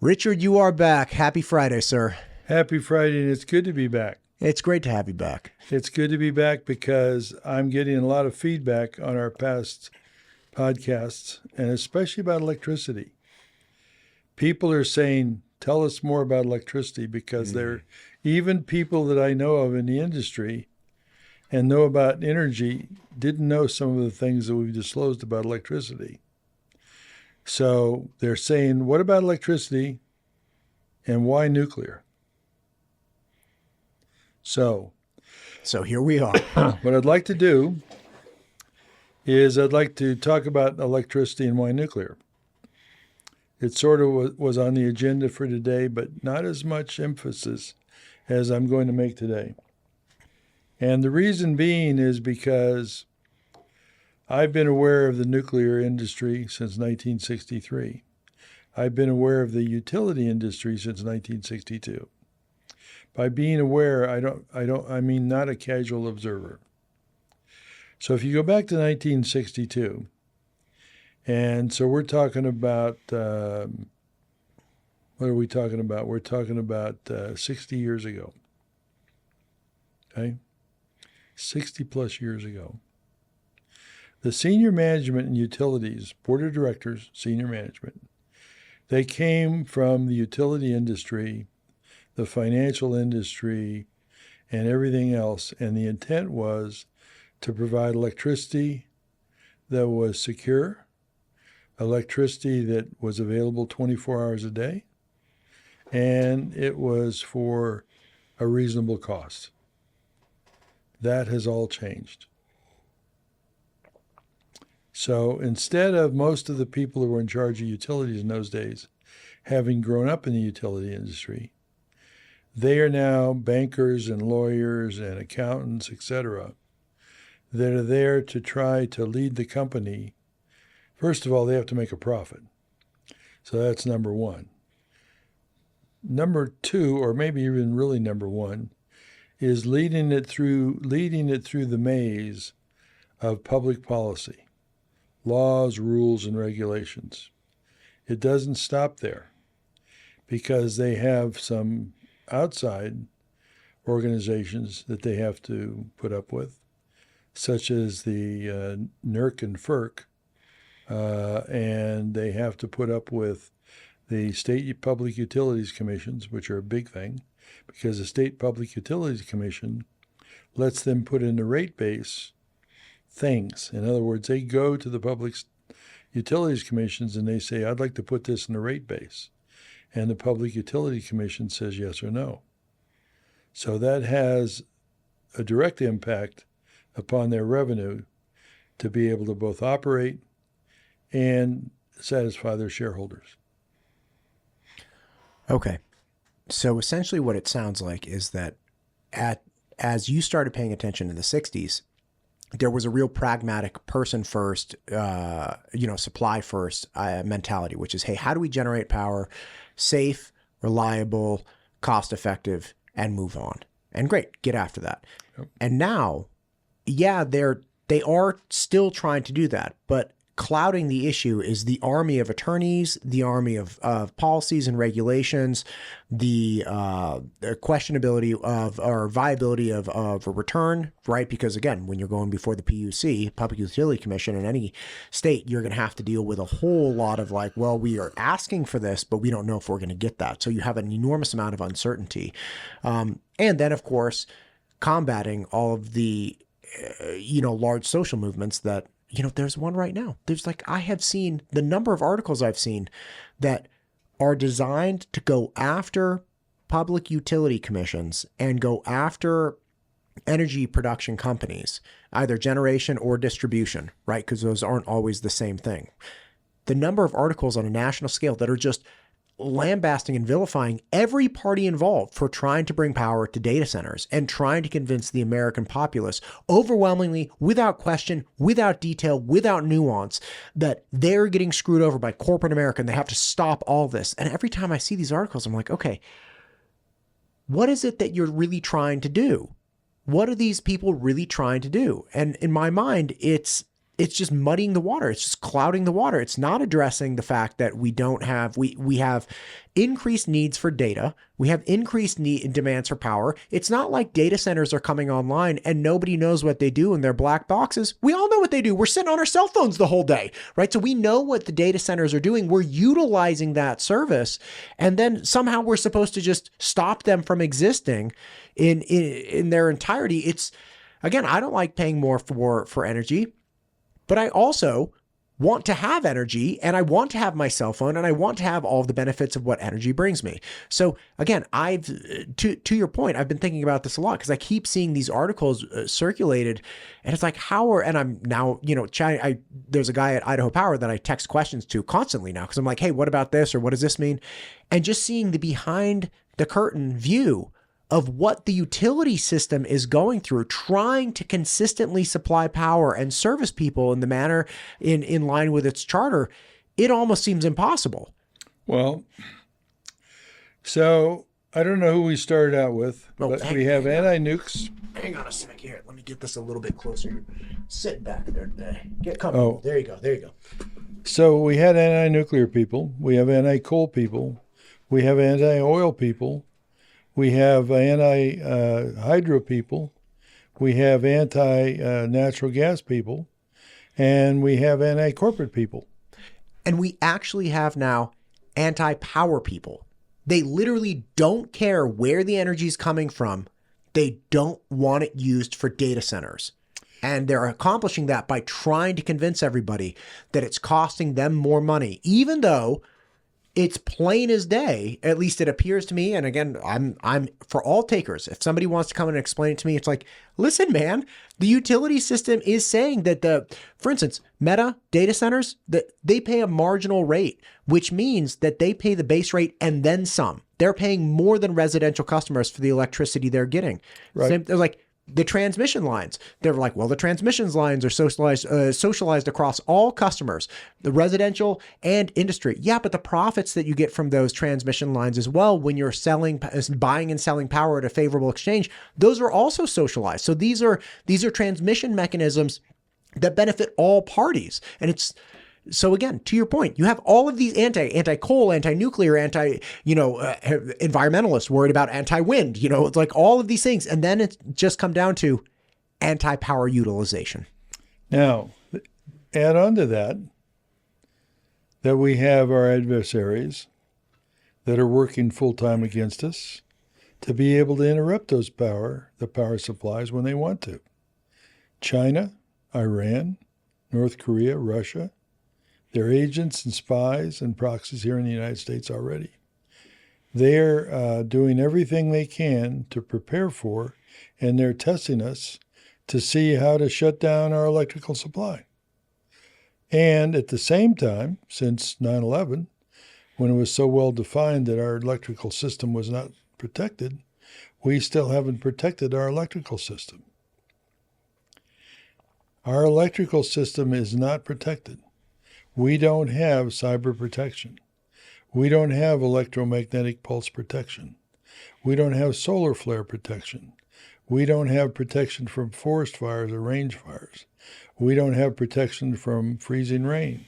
Richard, you are back. Happy Friday, sir. Happy Friday, and it's good to be back. It's great to have you back. It's good to be back because I'm getting a lot of feedback on our past podcasts, and especially about electricity. People are saying, tell us more about electricity, because they're even people that I know of in the industry and know about energy didn't know some of the things that we've disclosed about electricity. So they're saying, what about electricity and why nuclear? So here we are. what I'd like to do is I'd like to talk about electricity and why nuclear. It sort of was on the agenda for today, but not as much emphasis as I'm going to make today. And the reason being is because I've been aware of the nuclear industry since 1963. I've been aware of the utility industry since 1962. By being aware, I mean not a casual observer. So if you go back to 1962, and so we're talking about, what are we talking about? We're talking about 60 years ago. Okay? 60 plus years ago. The senior management in utilities, board of directors, senior management, they came from the utility industry, the financial industry, and everything else. And the intent was to provide electricity that was secure, electricity that was available 24 hours a day, and it was for a reasonable cost. That has all changed. So instead of most of the people who were in charge of utilities in those days having grown up in the utility industry, they are now bankers and lawyers and accountants, etc., that are there to try to lead the company. First of all, they have to make a profit. So that's number one. Number two, or maybe even really number one, is leading it through the maze of public policy, laws, rules, and regulations. It doesn't stop there, because they have some outside organizations that they have to put up with, such as the NERC and FERC, and they have to put up with the state public utilities commissions, which are a big thing, because the state public utilities commission lets them put in the rate base things. In other words, they go to the public utilities commissions and they say, I'd like to put this in the rate base. And the Public Utility Commission says yes or no. So that has a direct impact upon their revenue to be able to both operate and satisfy their shareholders. Okay. So essentially what it sounds like is that as you started paying attention in the 60s, there was a real pragmatic person first, supply first mentality, which is, hey, how do we generate power safe, reliable, cost effective, and move on? And great, get after that. Yep. And now, yeah, they are still trying to do that, but clouding the issue is the army of attorneys, the army of policies and regulations, the questionability of or viability of a return, right? Because again, when you're going before the PUC, Public Utility Commission, in any state, you're going to have to deal with a whole lot of like, well, we are asking for this, but we don't know if we're going to get that. So you have an enormous amount of uncertainty. And then, of course, combating all of the, large social movements that, there's one right now. There's I have seen the number of articles I've seen that are designed to go after public utility commissions and go after energy production companies, either generation or distribution, right? Because those aren't always the same thing. The number of articles on a national scale that are just lambasting and vilifying every party involved for trying to bring power to data centers and trying to convince the American populace, overwhelmingly, without question, without detail, without nuance, that they're getting screwed over by corporate America and they have to stop all this. And every time I see these articles, I'm like, okay, what is it that you're really trying to do? What are these people really trying to do? And in my mind, it's it's just muddying the water. It's just clouding the water. It's not addressing the fact that we have increased needs for data. We have increased demands for power. It's not like data centers are coming online and nobody knows what they do in their black boxes. We all know what they do. We're sitting on our cell phones the whole day, right? So we know what the data centers are doing. We're utilizing that service, and then somehow we're supposed to just stop them from existing in their entirety. It's, again, I don't like paying more for energy, but I also want to have energy, and I want to have my cell phone, and I want to have all the benefits of what energy brings me. So again, to your point, I've been thinking about this a lot because I keep seeing these articles circulated, and it's like, and I'm now, there's a guy at Idaho Power that I text questions to constantly now because I'm like, hey, what about this, or what does this mean? And just seeing the behind the curtain view of what the utility system is going through, trying to consistently supply power and service people in the manner in line with its charter, it almost seems impossible. Well, so I don't know who we started out with, but we have anti-nukes. Hang on a sec here. Let me get this a little bit closer. You're sitting back there today. Get comfortable. Oh. There you go. So we had anti-nuclear people. We have anti-coal people. We have anti-oil people. We have anti-hydro people, we have anti-natural gas people, and we have anti-corporate people. And we actually have now anti-power people. They literally don't care where the energy is coming from. They don't want it used for data centers. And they're accomplishing that by trying to convince everybody that it's costing them more money, even though it's plain as day, at least it appears to me. And again, I'm for all takers. If somebody wants to come in and explain it to me, it's like, listen, man, the utility system is saying that for instance, Meta data centers, that they pay a marginal rate, which means that they pay the base rate and then some. They're paying more than residential customers for the electricity they're getting. Right. They're like, the transmission lines, they're like, well, the transmission lines are socialized across all customers, the residential and industry. Yeah, but the profits that you get from those transmission lines as well, when you're buying and selling power at a favorable exchange, those are also socialized. So these are transmission mechanisms that benefit all parties. And so again, to your point, you have all of these anti-coal, anti-nuclear, environmentalists worried about anti-wind, it's like all of these things. And then it's just come down to anti-power utilization. Now, add on to that we have our adversaries that are working full-time against us to be able to interrupt the power supplies when they want to. China, Iran, North Korea, Russia. They're agents and spies and proxies here in the United States already. They're doing everything they can to prepare for, and they're testing us to see how to shut down our electrical supply. And at the same time, since 9/11, when it was so well defined that our electrical system was not protected, we still haven't protected our electrical system. Our electrical system is not protected. We don't have cyber protection. We don't have electromagnetic pulse protection. We don't have solar flare protection. We don't have protection from forest fires or range fires. We don't have protection from freezing rain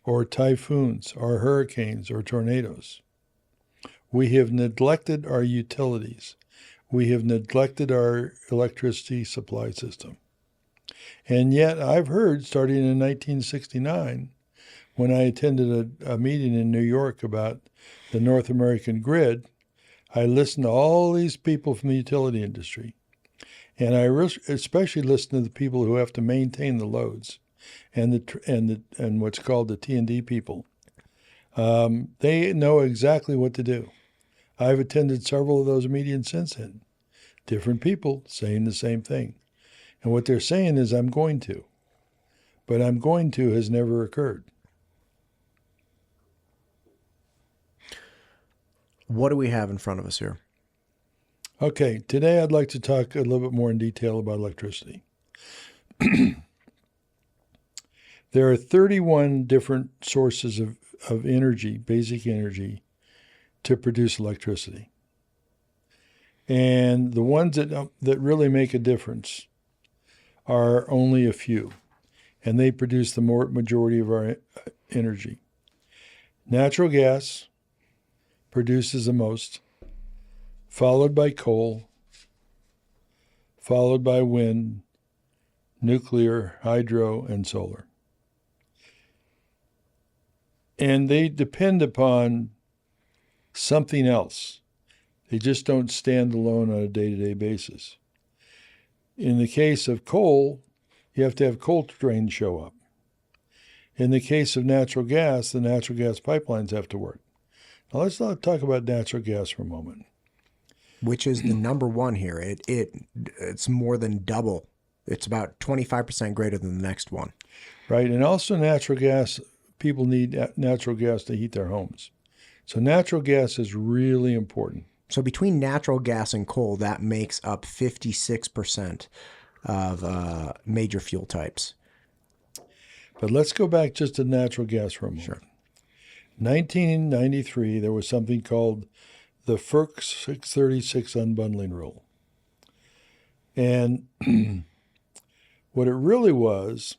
or typhoons or hurricanes or tornadoes. We have neglected our utilities. We have neglected our electricity supply system. And yet I've heard, starting in 1969, when I attended a meeting in New York about the North American grid, I listened to all these people from the utility industry. And I especially listened to the people who have to maintain the loads and what's called the T&D people. They know exactly what to do. I've attended several of those meetings since then. Different people saying the same thing. And what they're saying is, I'm going to. But I'm going to has never occurred. What do we have in front of us here? Okay, today I'd like to talk a little bit more in detail about electricity. There are 31 different sources of energy, basic energy, to produce electricity. And the ones that really make a difference are only a few. and they produce the majority of our energy. Natural gas produces the most, followed by coal, followed by wind, nuclear, hydro, and solar. And they depend upon something else. They just don't stand alone on a day-to-day basis. In the case of coal, you have to have coal trains show up. In the case of natural gas, the natural gas pipelines have to work. Now let's not talk about natural gas for a moment. Which is the number one here. It's more than double. It's about 25% greater than the next one. Right, and also natural gas, people need natural gas to heat their homes. So natural gas is really important. So between natural gas and coal, that makes up 56% of major fuel types. But let's go back just to natural gas for a moment. Sure. 1993, there was something called the FERC 636 unbundling rule. And what it really was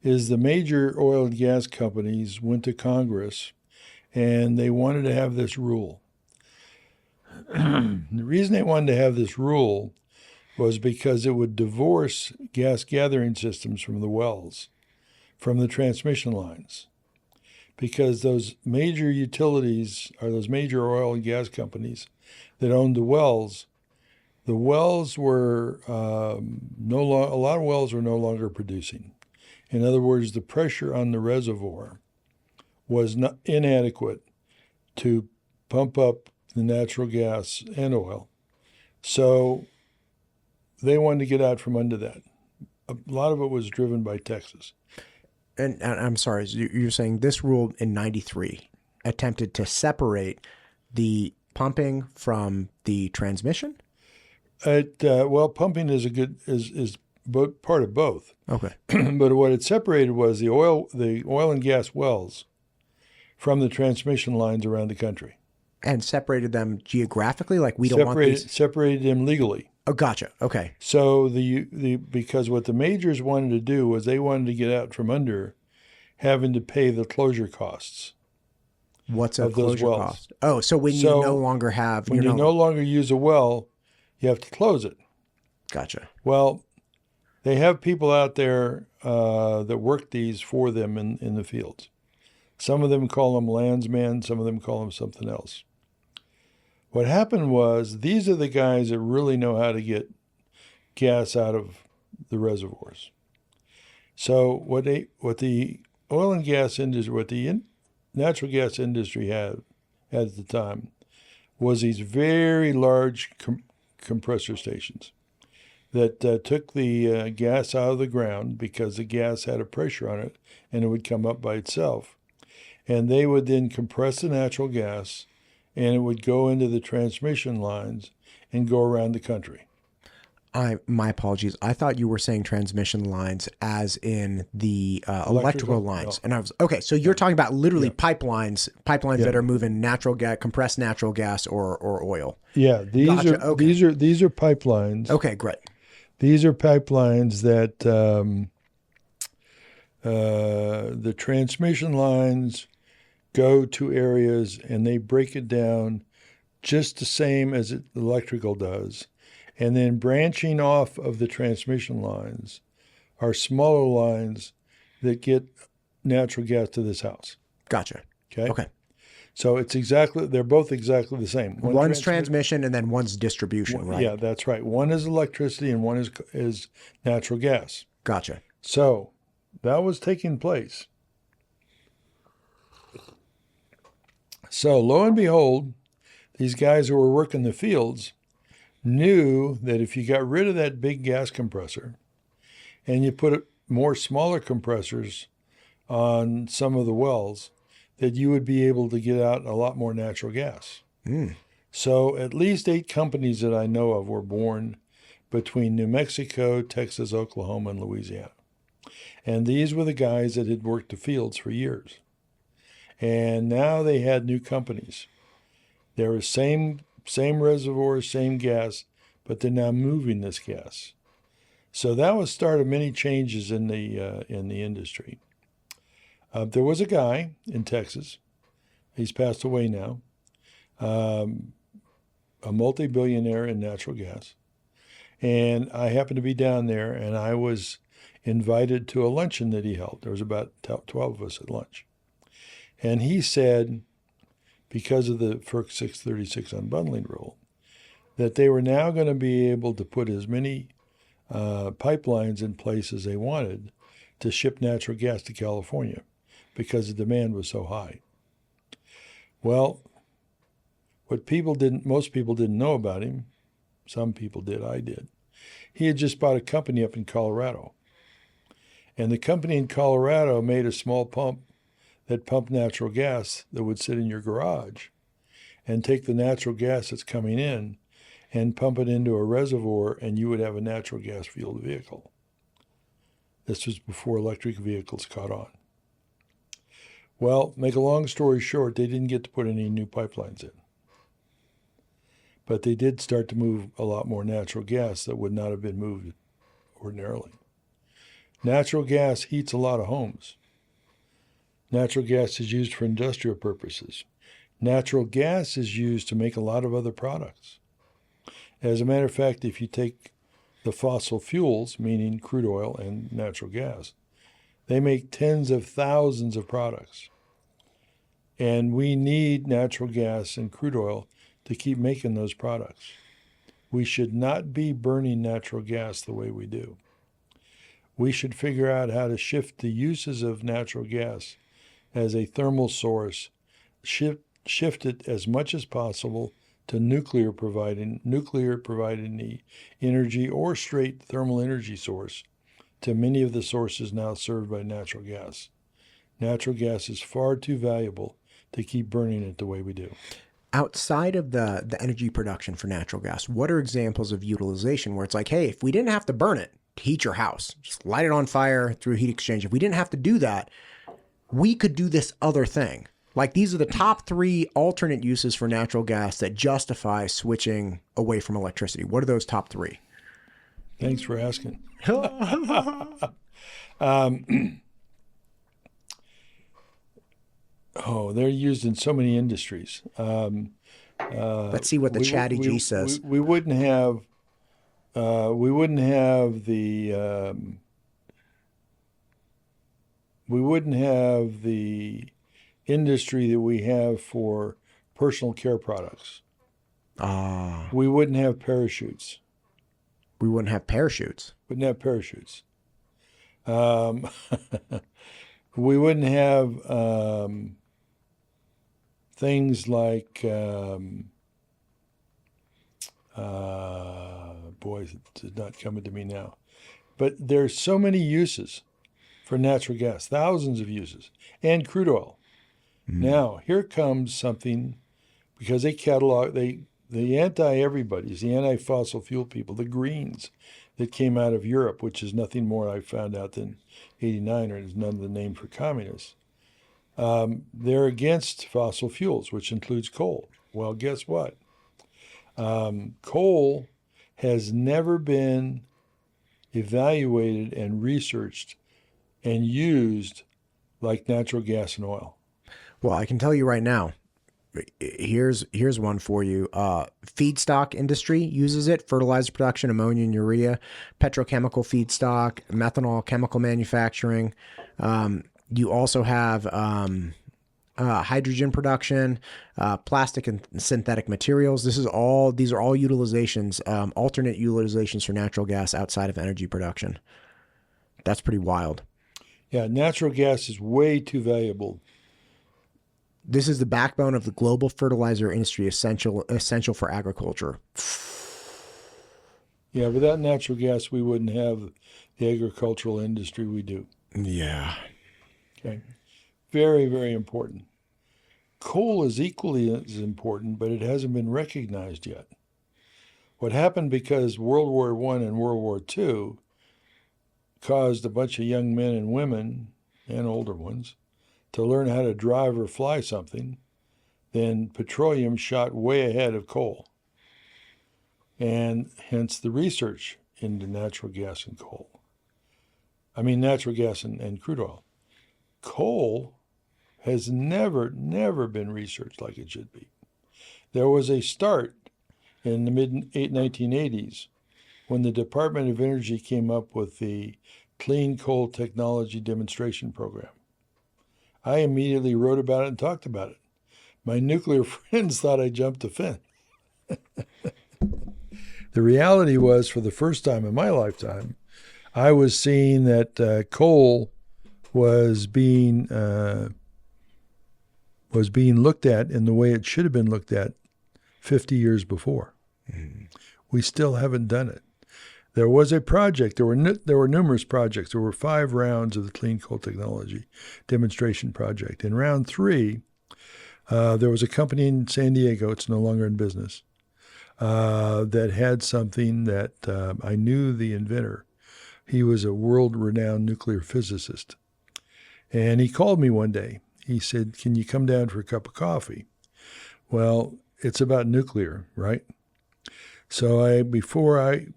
is the major oil and gas companies went to Congress and they wanted to have this rule. The reason they wanted to have this rule was because it would divorce gas gathering systems from the wells, from the transmission lines. Because those major utilities, or those major oil and gas companies that owned the wells were a lot of wells were no longer producing. In other words, the pressure on the reservoir was not inadequate to pump up the natural gas and oil. So they wanted to get out from under that. A lot of it was driven by Texas. And I'm sorry, you're saying this rule in 93 attempted to separate the pumping from the transmission? Well, pumping is part of both. Okay. But what it separated was the oil and gas wells from the transmission lines around the country. And separated them geographically, like we don't want these. Separated them legally. Oh, gotcha. Okay. So because what the majors wanted to do was they wanted to get out from under having to pay the closure costs. What's a closure cost? Oh, so when you no longer have... When you no longer use a well, you have to close it. Gotcha. Well, they have people out there that work these for them in the fields. Some of them call them landsmen. Some of them call them something else. What happened was these are the guys that really know how to get gas out of the reservoirs. So what the oil and gas industry, what the natural gas industry had at the time was these very large compressor stations that took the gas out of the ground because the gas had a pressure on it and it would come up by itself. And they would then compress the natural gas and it would go into the transmission lines and go around the country. My apologies. I thought you were saying transmission lines as in the electrical lines. No. And I was, okay, so you're talking about literally pipelines that are moving natural gas, compressed natural gas or oil. Yeah, these are pipelines. Okay, great. These are pipelines that the transmission lines go to areas and they break it down just the same as the electrical does. And then branching off of the transmission lines are smaller lines that get natural gas to this house. Gotcha. Okay. So they're both exactly the same. One's transmission and then one's distribution, right? Yeah, that's right. One is electricity and one is natural gas. Gotcha. So that was taking place. So lo and behold, these guys who were working the fields knew that if you got rid of that big gas compressor and you put more smaller compressors on some of the wells, that you would be able to get out a lot more natural gas. So at least 8 companies that I know of were born between New Mexico, Texas, Oklahoma, and Louisiana. And these were the guys that had worked the fields for years. And now they had new companies. They were same reservoir, same gas, but they're now moving this gas. So that was start of many changes in the industry. There was a guy in Texas. He's passed away now. A multi-billionaire in natural gas. And I happened to be down there, and I was invited to a luncheon that he held. There was about 12 of us at lunch. And he said, because of the FERC 636 unbundling rule, that they were now going to be able to put as many pipelines in place as they wanted to ship natural gas to California because the demand was so high. Well, what most people didn't know about him, some people did, I did. He had just bought a company up in Colorado. And the company in Colorado made a small pump that pumped natural gas that would sit in your garage and take the natural gas that's coming in and pump it into a reservoir, and you would have a natural gas fueled vehicle. This was before electric vehicles caught on. Well, make a long story short, they didn't get to put any new pipelines in. But they did start to move a lot more natural gas that would not have been moved ordinarily. Natural gas heats a lot of homes. Natural gas is used for industrial purposes. Natural gas is used to make a lot of other products. As a matter of fact, if you take the fossil fuels, meaning crude oil and natural gas, they make tens of thousands of products. And we need natural gas and crude oil to keep making those products. We should not be burning natural gas the way we do. We should figure out how to shift the uses of natural gas as a thermal source, shift it as much as possible to nuclear providing the energy or straight thermal energy source to many of the sources now served by natural gas. Natural gas is far too valuable to keep burning it the way we do. Outside of the energy production for natural gas, what are examples of utilization where it's like, hey, if we didn't have to burn it to heat your house, just light it on fire through heat exchange. If we didn't have to do that, we could do this other thing. Like, these are the top 3 alternate uses for natural gas that justify switching away from electricity. What are those top 3? Thanks for asking. They're used in so many industries. Let's see what the Chatty G says. We wouldn't have the industry that we have for personal care products. We wouldn't have parachutes. We wouldn't have parachutes. Wouldn't have parachutes. We wouldn't have things like, it's not coming to me now. But there's so many uses for natural gas, thousands of uses, and crude oil. Now, here comes something, because they catalog, the anti-everybody's, the anti-fossil fuel people, the Greens that came out of Europe, which is nothing more I found out than 89, or is none of the name for communists. They're against fossil fuels, which includes coal. Well, guess what? Coal has never been evaluated and researched and used like natural gas and oil. Well, I can tell you right now, here's one for you. Feedstock industry uses it: fertilizer production, ammonia and urea, petrochemical feedstock, methanol, chemical manufacturing. You also have hydrogen production, plastic and synthetic materials. These are all utilizations, alternate utilizations for natural gas outside of energy production. That's pretty wild. Yeah, natural gas is way too valuable. This is the backbone of the global fertilizer industry, essential for agriculture. Yeah, without natural gas, we wouldn't have the agricultural industry we do. Yeah. Okay. Very, very important. Coal is equally as important, but it hasn't been recognized yet. What happened, because World War I and World War II caused a bunch of young men and women, and older ones, to learn how to drive or fly something, then petroleum shot way ahead of coal. And hence the research into natural gas and coal. I mean, natural gas and crude oil. Coal has never been researched like it should be. There was a start in the mid-1980s when the Department of Energy came up with the Clean Coal Technology Demonstration Program. I immediately wrote about it and talked about it. My nuclear friends thought I jumped the fence. The reality was, for the first time in my lifetime, I was seeing that coal was being looked at in the way it should have been looked at 50 years before. Mm. We still haven't done it. There was a project. There were numerous projects. There were 5 rounds of the Clean Coal Technology Demonstration Project. In round 3, there was a company in San Diego. It's no longer in business. That had something that I knew the inventor. He was a world-renowned nuclear physicist. And he called me one day. He said, "Can you come down for a cup of coffee?" Well, it's about nuclear, right? So before I'm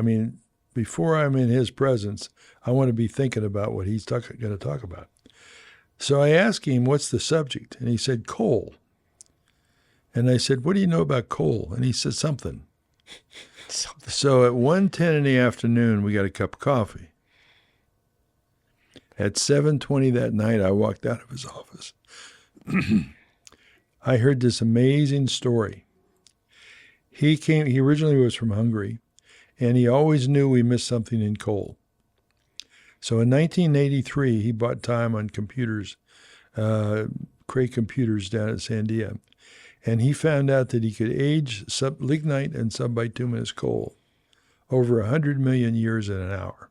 in his presence, I want to be thinking about what he's going to talk about. So I asked him, "What's the subject?" And he said, "Coal." And I said, "What do you know about coal?" And he said, something. So at 1:10 in the afternoon, we got a cup of coffee. At 7:20 that night, I walked out of his office. I heard this amazing story. He originally was from Hungary, and he always knew we missed something in coal. So in 1983, he bought time on computers, Cray computers down at Sandia. And he found out that he could age lignite and subbituminous coal over 100 million years in an hour.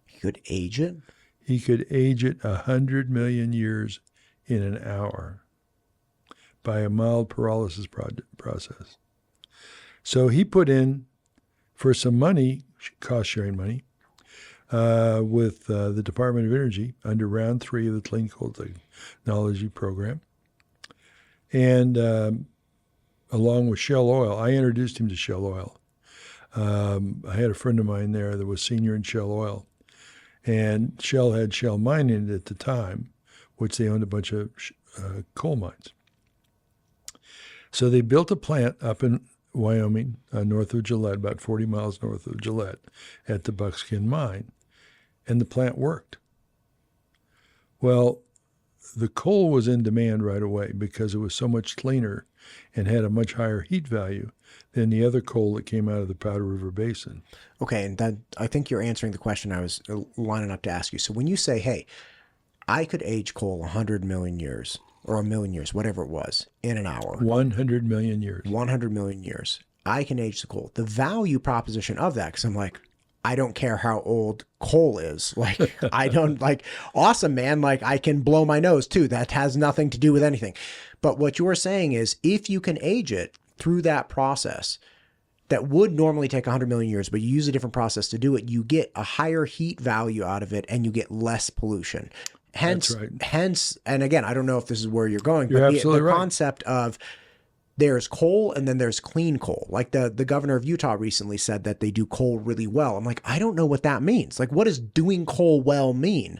He could age it? He could age it 100 million years in an hour by a mild pyrolysis process. So he put in, for some money, cost-sharing money, with the Department of Energy under round 3 of the Clean Coal Technology Program. And along with Shell Oil, I introduced him to Shell Oil. I had a friend of mine there that was senior in Shell Oil. And Shell had Shell Mining at the time, which they owned a bunch of coal mines. So they built a plant up in Wyoming, north of Gillette, about 40 miles north of Gillette, at the Buckskin Mine. And the plant worked. Well, the coal was in demand right away because it was so much cleaner and had a much higher heat value than the other coal that came out of the Powder River Basin. Okay, and that, I think you're answering the question I was lining up to ask you. So when you say, hey, I could age coal 100 million years, or a million years, whatever it was, in an hour. 100 million years. 100 million years. I can age the coal. The value proposition of that, because I'm like, I don't care how old coal is. Like, I don't, like, awesome, man. Like, I can blow my nose too. That has nothing to do with anything. But what you're saying is, if you can age it through that process, that would normally take 100 million years, but you use a different process to do it, you get a higher heat value out of it and you get less pollution. Hence, That's right. Hence, and again, I don't know if this is where you're going, You're but absolutely the right. concept of there's coal and then there's clean coal. Like the governor of Utah recently said that they do coal really well. I'm like, I don't know what that means. Like, what does doing coal well mean?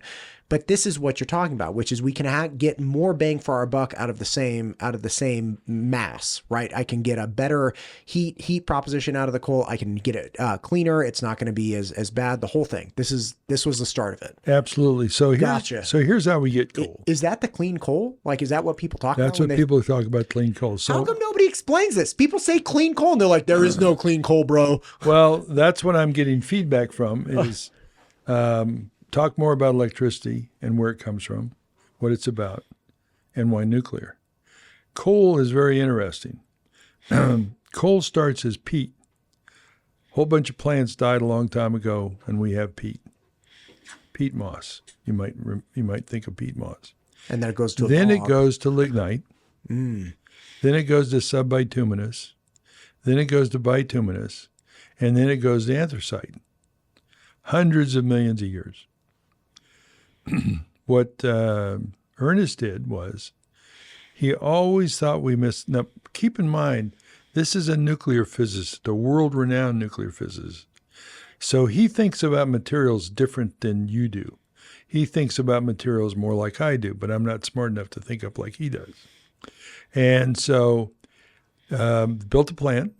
But this is what you're talking about, which is we can get more bang for our buck out of the same mass, right? I can get a better heat proposition out of the coal. I can get it cleaner. It's not going to be as bad. The whole thing. This was the start of it. Absolutely. So Gotcha. Here's how we get coal. Is that the clean coal? Like, is that what people talk That's about? what people talk about, clean coal. So how come nobody explains this? People say clean coal and they're like, there is no clean coal, bro. Well, that's what I'm getting feedback from is talk more about electricity and where it comes from, what it's about, and why nuclear. Coal is very interesting. Coal starts as peat. A whole bunch of plants died a long time ago, and we have peat. Peat moss. You might think of peat moss. And then it goes to it goes to lignite. Then it goes to subbituminous. Then it goes to bituminous. And then it goes to anthracite. Hundreds of millions of years. What Ernest did was he always thought we missed. Now, keep in mind, This is a nuclear physicist, a world-renowned nuclear physicist. So he thinks about materials different than you do. He thinks about materials more like I do, but I'm not smart enough to think up like he does. And so built a plant,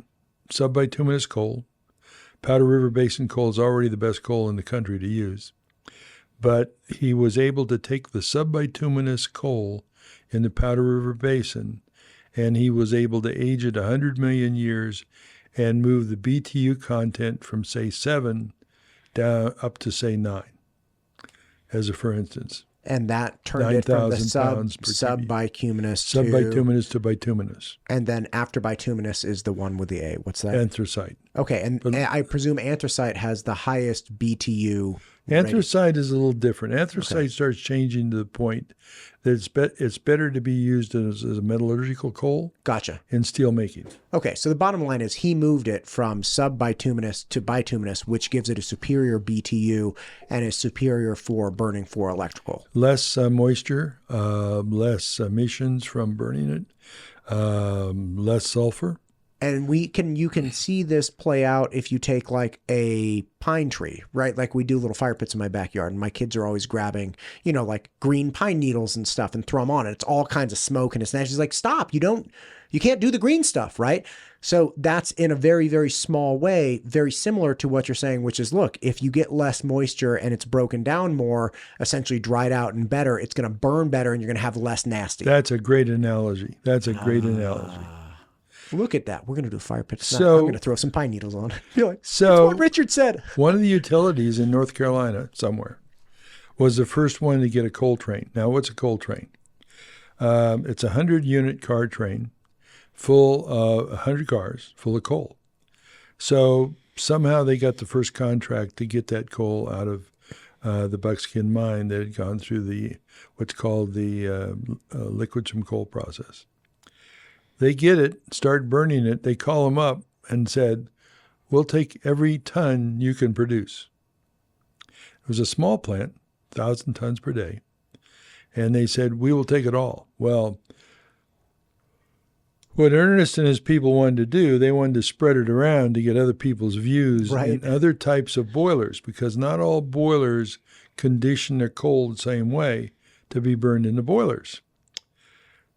subbituminous coal. Powder River Basin coal is already the best coal in the country to use. But he was able to take the subbituminous coal in the Powder River Basin, and he was able to age it 100 million years and move the BTU content from, say, 7 down up to, say, 9, as a for instance. And that turned it from the 9,000 pounds per subbituminous Subbituminous to bituminous. And then after bituminous is the one with the A. What's that? Anthracite. Okay, and I presume anthracite has the highest BTU. Anthracite is a little different. Anthracite starts changing to the point that it's better to be used as a metallurgical coal. Gotcha. In steel making. Okay, so the bottom line is he moved it from subbituminous to bituminous, which gives it a superior BTU and is superior for burning for electrical. Less moisture, less emissions from burning it, less sulfur. And you can see this play out if you take like a pine tree, right? Like we do little fire pits in my backyard, and my kids are always grabbing, like green pine needles and stuff and throw them on it. It's all kinds of smoke and it's nasty. She's like, stop, you can't do the green stuff, right? So that's in a very, very small way, very similar to what you're saying, which is, look, if you get less moisture and it's broken down more, essentially dried out and better, it's going to burn better and you're going to have less nasty. That's a great analogy. Look at that. We're going to do a fire pit. So, I'm going to throw some pine needles on it. That's what Richard said. One of the utilities in North Carolina somewhere was the first one to get a coal train. Now, what's a coal train? It's a 100-unit car train full of 100 cars full of coal. So somehow they got the first contract to get that coal out of the Buckskin mine that had gone through what's called the liquid from coal process. They get it, start burning it. They call them up and said, we'll take every ton you can produce. It was a small plant, 1,000 tons per day. And they said, we will take it all. Well, what Ernest and his people wanted to do, they wanted to spread it around to get other people's views in other types of boilers, because not all boilers condition their coal the same way to be burned in the boilers.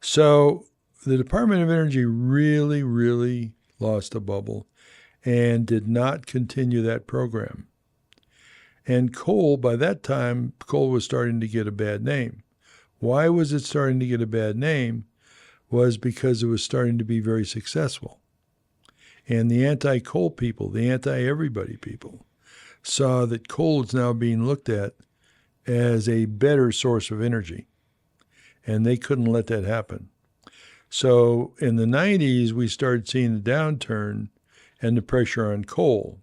So the Department of Energy really, really lost a bubble and did not continue that program. And coal, by that time, coal was starting to get a bad name. Why was it starting to get a bad name? Was because it was starting to be very successful. And the anti-coal people, the anti-everybody people, saw that coal is now being looked at as a better source of energy. And they couldn't let that happen. So in the 90s, we started seeing the downturn and the pressure on coal.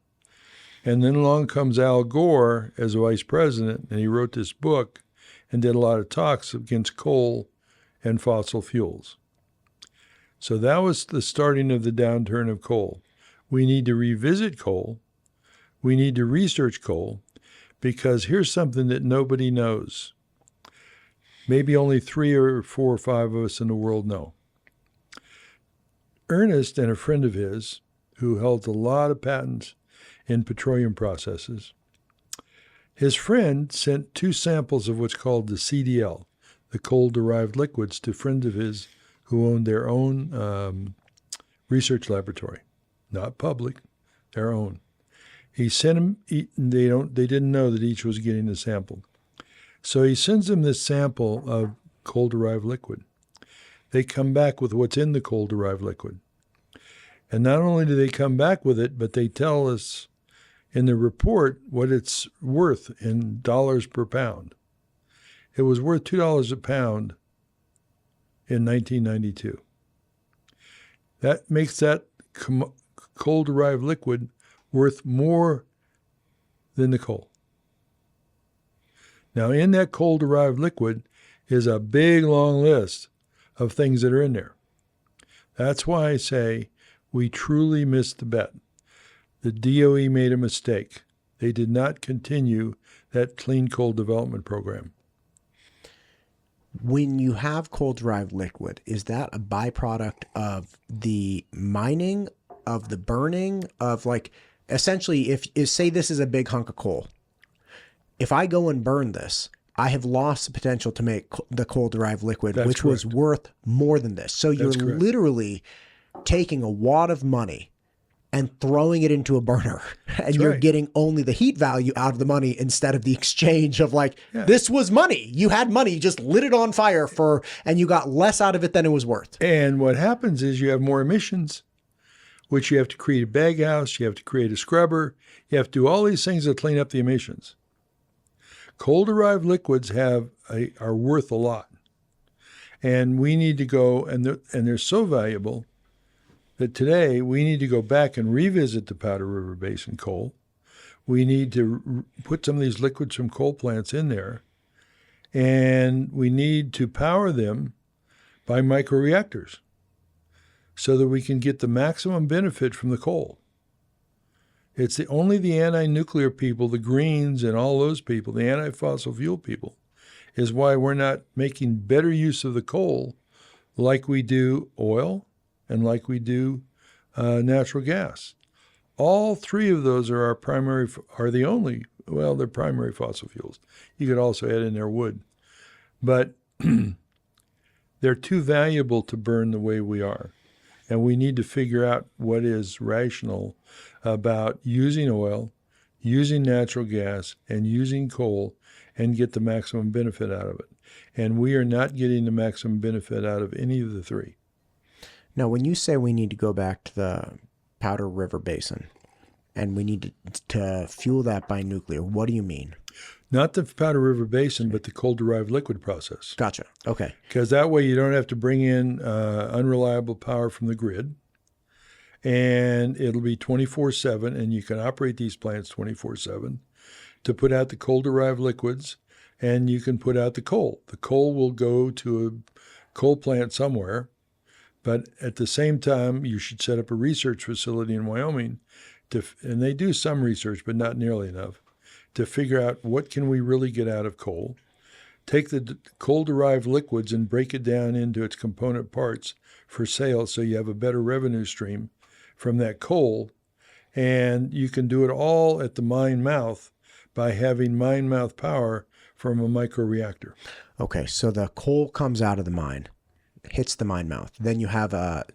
And then along comes Al Gore as vice president, and he wrote this book and did a lot of talks against coal and fossil fuels. So that was the starting of the downturn of coal. We need to revisit coal. We need to research coal, because here's something that nobody knows. Maybe only 3 or 4 or 5 of us in the world know. Ernest and a friend of his, who held a lot of patents in petroleum processes, his friend sent 2 samples of what's called the CDL, the coal-derived liquids, to friends of his who owned their own research laboratory, not public, their own. He sent them. They didn't know that each was getting a sample, so he sends them this sample of coal-derived liquid. They come back with what's in the coal-derived liquid. And not only do they come back with it, but they tell us in the report what it's worth in dollars per pound. It was worth $2 a pound in 1992. That makes that coal-derived liquid worth more than the coal. Now, in that coal-derived liquid is a big, long list of things that are in there. That's why I say we truly missed the bet. The DOE made a mistake. They did not continue that clean coal development program. When you have coal-derived liquid, is that a byproduct of the mining, of the burning, of like, essentially, if say this is a big hunk of coal, if I go and burn this, I have lost the potential to make the coal-derived liquid, That's which was correct. worth more than this. So you're That's correct. literally taking a wad of money and throwing it into a burner, and you're right. getting only the heat value out of the money instead of the exchange of like, Yeah. this was money. You had money, you just lit it on fire and you got less out of it than it was worth. And what happens is you have more emissions, which you have to create a baghouse, you have to create a scrubber, you have to do all these things to clean up the emissions. Coal-derived liquids are worth a lot. And we need to go, and they're so valuable that today we need to go back and revisit the Powder River Basin coal. We need to put some of these liquids from coal plants in there, and we need to power them by microreactors so that we can get the maximum benefit from the coal. It's only the anti-nuclear people, the Greens and all those people, the anti-fossil fuel people, is why we're not making better use of the coal like we do oil and like we do natural gas. All three of those are they're primary fossil fuels. You could also add in there wood. But they're too valuable to burn the way we are. And we need to figure out what is rational about using oil, using natural gas, and using coal and get the maximum benefit out of it. And we are not getting the maximum benefit out of any of the three. Now, when you say we need to go back to the Powder River Basin and we need to fuel that by nuclear, what do you mean? Not the Powder River Basin, but the coal-derived liquid process. Gotcha. Okay. Because that way you don't have to bring in unreliable power from the grid. And it'll be 24/7, and you can operate these plants 24/7 to put out the coal-derived liquids, and you can put out the coal. The coal will go to a coal plant somewhere, but at the same time, you should set up a research facility in Wyoming, and they do some research, but not nearly enough, to figure out what can we really get out of coal. Take the coal-derived liquids and break it down into its component parts for sale so you have a better revenue stream from that coal. And you can do it all at the mine mouth by having mine mouth power from a microreactor. Okay, so the coal comes out of the mine, hits the mine mouth. Then you have a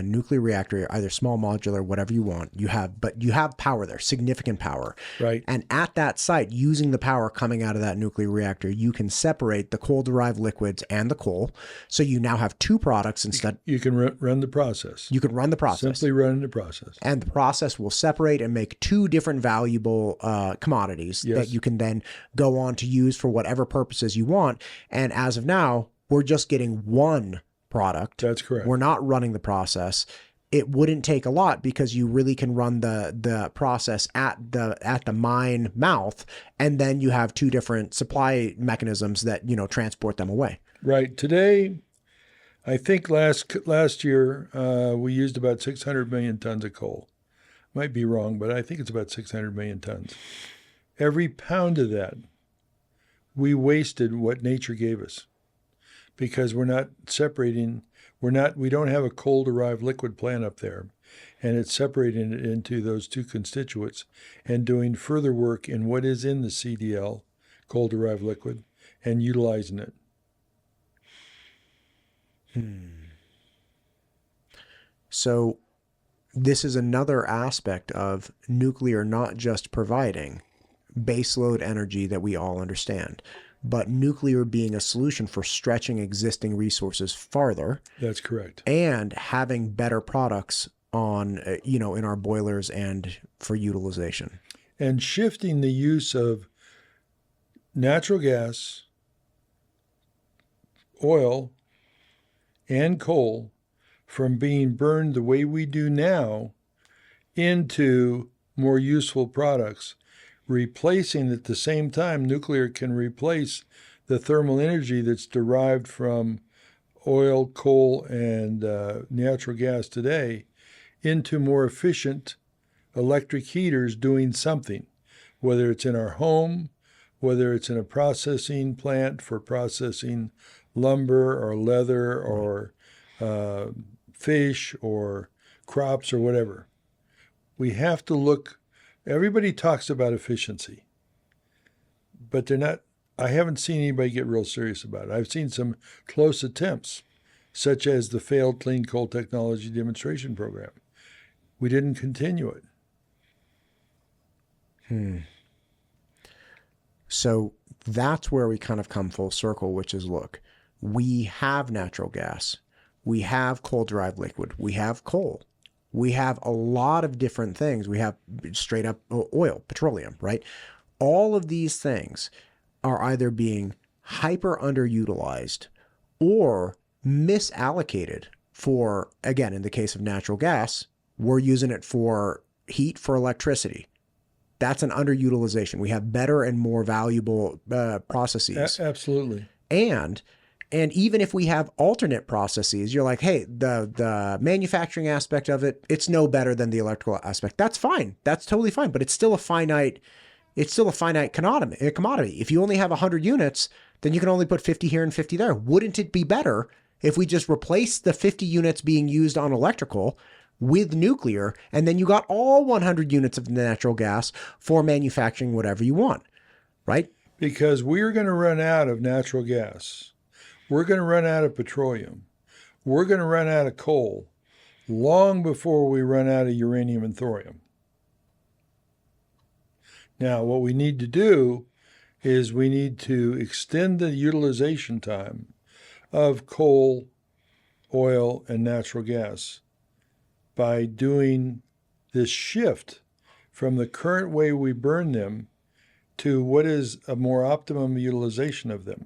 nuclear reactor, either small modular, whatever you want. But you have power there, significant power. Right. And at that site, using the power coming out of that nuclear reactor, you can separate the coal-derived liquids and the coal. So you now have two products instead. You can run the process. You can run the process. Simply run the process. And the process will separate and make two different valuable commodities that you can then go on to use for whatever purposes you want. And as of now, we're just getting one product. That's correct. We're not running the process. It wouldn't take a lot because you really can run the process at the mine mouth, and then you have two different supply mechanisms that transport them away. Right. Today, I think last year we used about 600 million tons of coal. Might be wrong, but I think it's about 600 million tons. Every pound of that, we wasted what nature gave us. Because we're not separating, we don't have a coal-derived liquid plant up there, and it's separating it into those two constituents and doing further work in what is in the CDL, coal-derived liquid, and utilizing it. So this is another aspect of nuclear not just providing baseload energy that we all understand, but nuclear being a solution for stretching existing resources farther. That's correct. And having better products on, in our boilers and for utilization. And shifting the use of natural gas, oil, and coal from being burned the way we do now into more useful products. Replacing at the same time, nuclear can replace the thermal energy that's derived from oil, coal, and natural gas today into more efficient electric heaters doing something, whether it's in our home, whether it's in a processing plant for processing lumber or leather or fish or crops or whatever. We have to look, everybody talks about efficiency, but they're not, I haven't seen anybody get real serious about it. I've seen some close attempts, such as the failed clean coal technology demonstration program. We didn't continue it. So that's where we kind of come full circle, which is, look, we have natural gas. We have coal-derived liquid. We have coal. We have a lot of different things. We have straight up oil, petroleum, right? All of these things are either being hyper underutilized or misallocated for, again, in the case of natural gas, we're using it for heat, for electricity. That's an underutilization. We have better and more valuable processes. Absolutely. And even if we have alternate processes, you're like, hey, the manufacturing aspect of it, it's no better than the electrical aspect. That's fine. That's totally fine. But it's still a finite commodity. If you only have 100 units, then you can only put 50 here and 50 there. Wouldn't it be better if we just replaced the 50 units being used on electrical with nuclear, and then you got all 100 units of natural gas for manufacturing whatever you want, right? Because we're going to run out of natural gas. We're going to run out of petroleum. We're going to run out of coal long before we run out of uranium and thorium. Now, what we need to do is we need to extend the utilization time of coal, oil, and natural gas by doing this shift from the current way we burn them to what is a more optimum utilization of them.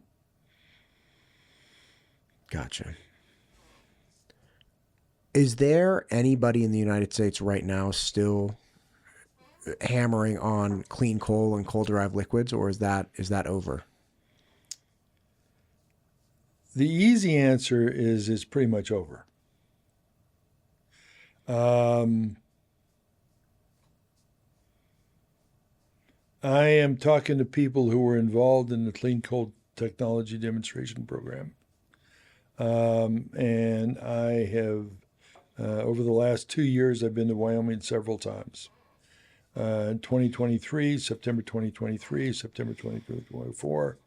Gotcha. Is there anybody in the United States right now still hammering on clean coal and coal-derived liquids, or is that over? The easy answer is it's pretty much over. I am talking to people who were involved in the Clean Coal Technology Demonstration Program. And I have, over the last 2 years, I've been to Wyoming several times. 2023, September 2023, September 2024.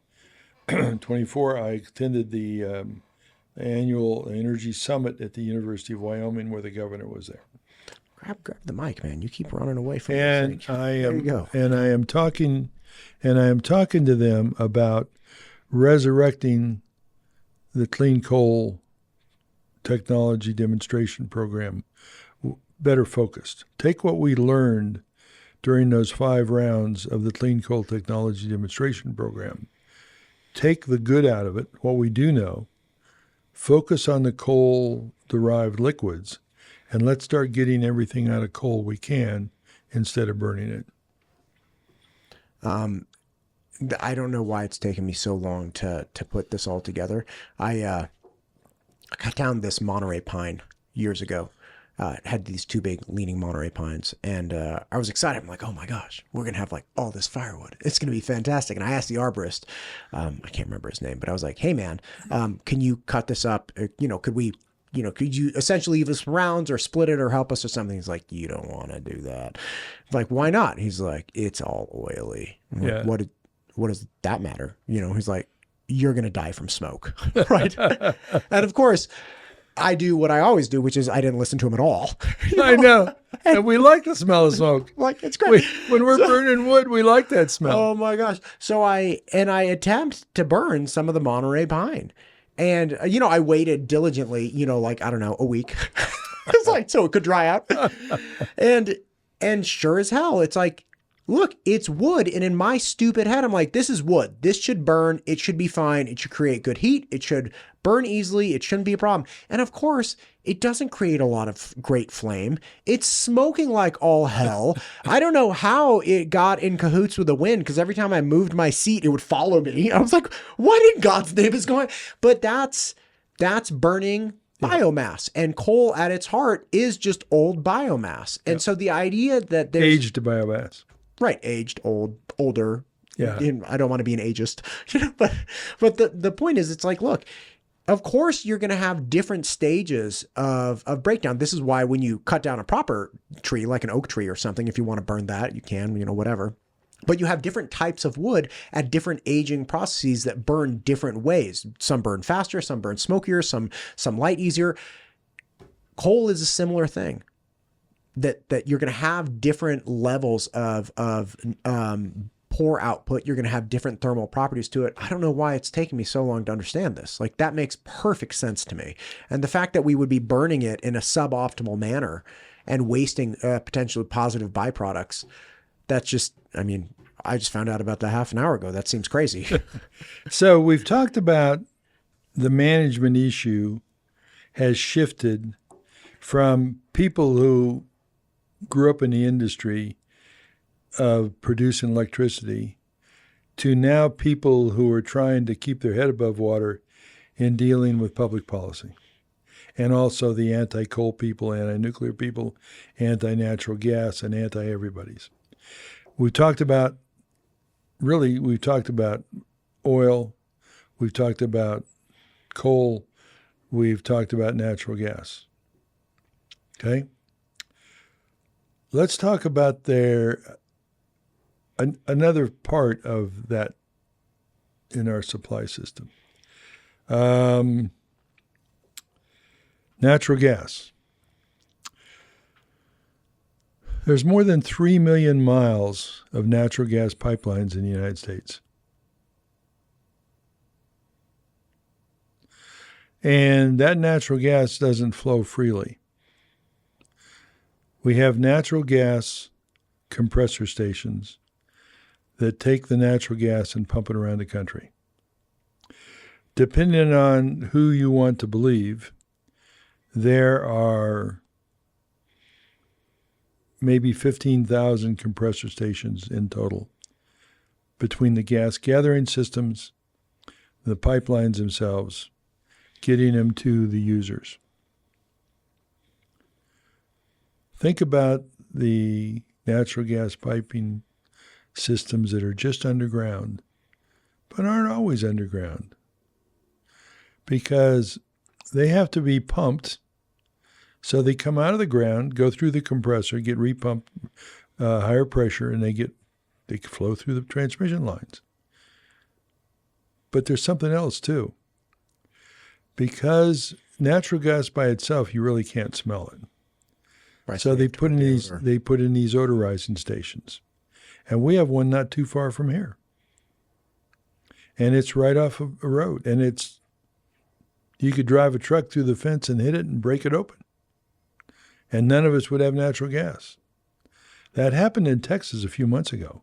24, I attended the annual Energy Summit at the University of Wyoming where the governor was there. Grab the mic, man. You keep running away from And it. I There am, you go. and I am talking to them about resurrecting the Clean Coal Technology Demonstration Program, better focused. Take what we learned during those 5 rounds of the Clean Coal Technology Demonstration Program. Take the good out of it, what we do know, focus on the coal-derived liquids, and let's start getting everything out of coal we can instead of burning it. I don't know why it's taken me so long to put this all together. I cut down this Monterey pine years ago. It had these 2 big leaning Monterey pines, and I was excited. I'm like, oh my gosh, we're gonna have like all this firewood. It's gonna be fantastic. And I asked the arborist, I can't remember his name, but I was like, hey man, can you cut this up? Could you essentially leave us rounds or split it or help us or something? He's like, you don't want to do that. I'm like, why not? He's like, it's all oily. I'm like, Yeah. what does that matter? He's like, you're going to die from smoke. Right. And of course I do what I always do, which is I didn't listen to him at all. I know. And we like the smell of smoke. Like, it's great. When we're burning wood, we like that smell. Oh my gosh. So I attempt to burn some of the Monterey pine. And, I waited diligently, like, I don't know, a week. It's like, so it could dry out. And sure as hell, it's like, look, it's wood. And in my stupid head, I'm like, this is wood. This should burn. It should be fine. It should create good heat. It should burn easily. It shouldn't be a problem. And of course, it doesn't create a lot of great flame. It's smoking like all hell. I don't know how it got in cahoots with the wind, because every time I moved my seat, it would follow me. I was like, what in God's name is going on? But that's burning biomass, and coal at its heart is just old biomass. And so the idea that there's Aged biomass. right, aged, older, Yeah. I don't want to be an ageist, but the point is, it's like, look, of course you're going to have different stages of breakdown. This is why when you cut down a proper tree, like an oak tree or something, if you want to burn that, you can, whatever. But you have different types of wood at different aging processes that burn different ways. Some burn faster, some burn smokier, some light easier. Coal is a similar thing. That you're going to have different levels of pour output. You're going to have different thermal properties to it. I don't know why it's taken me so long to understand this. Like, that makes perfect sense to me. And the fact that we would be burning it in a suboptimal manner and wasting potentially positive byproducts, that's just, I just found out about that half an hour ago. That seems crazy. So we've talked about the management issue has shifted from people who grew up in the industry of producing electricity to now people who are trying to keep their head above water in dealing with public policy. And also the anti-coal people, anti-nuclear people, anti-natural gas, and anti-everybody's. We've talked about oil, we've talked about coal, we've talked about natural gas. Okay? Let's talk about another part of that in our supply system. Natural gas. There's more than 3 million miles of natural gas pipelines in the United States. And that natural gas doesn't flow freely. We have natural gas compressor stations that take the natural gas and pump it around the country. Depending on who you want to believe, there are maybe 15,000 compressor stations in total between the gas gathering systems, the pipelines themselves, getting them to the users. Think about the natural gas piping systems that are just underground, but aren't always underground, because they have to be pumped. So they come out of the ground, go through the compressor, get repumped, higher pressure, and they flow through the transmission lines. But there's something else too. Because natural gas by itself, you really can't smell it. Right, so they put in these odorizing stations. And we have one not too far from here. And it's right off of a road. And you could drive a truck through the fence and hit it and break it open. And none of us would have natural gas. That happened in Texas a few months ago.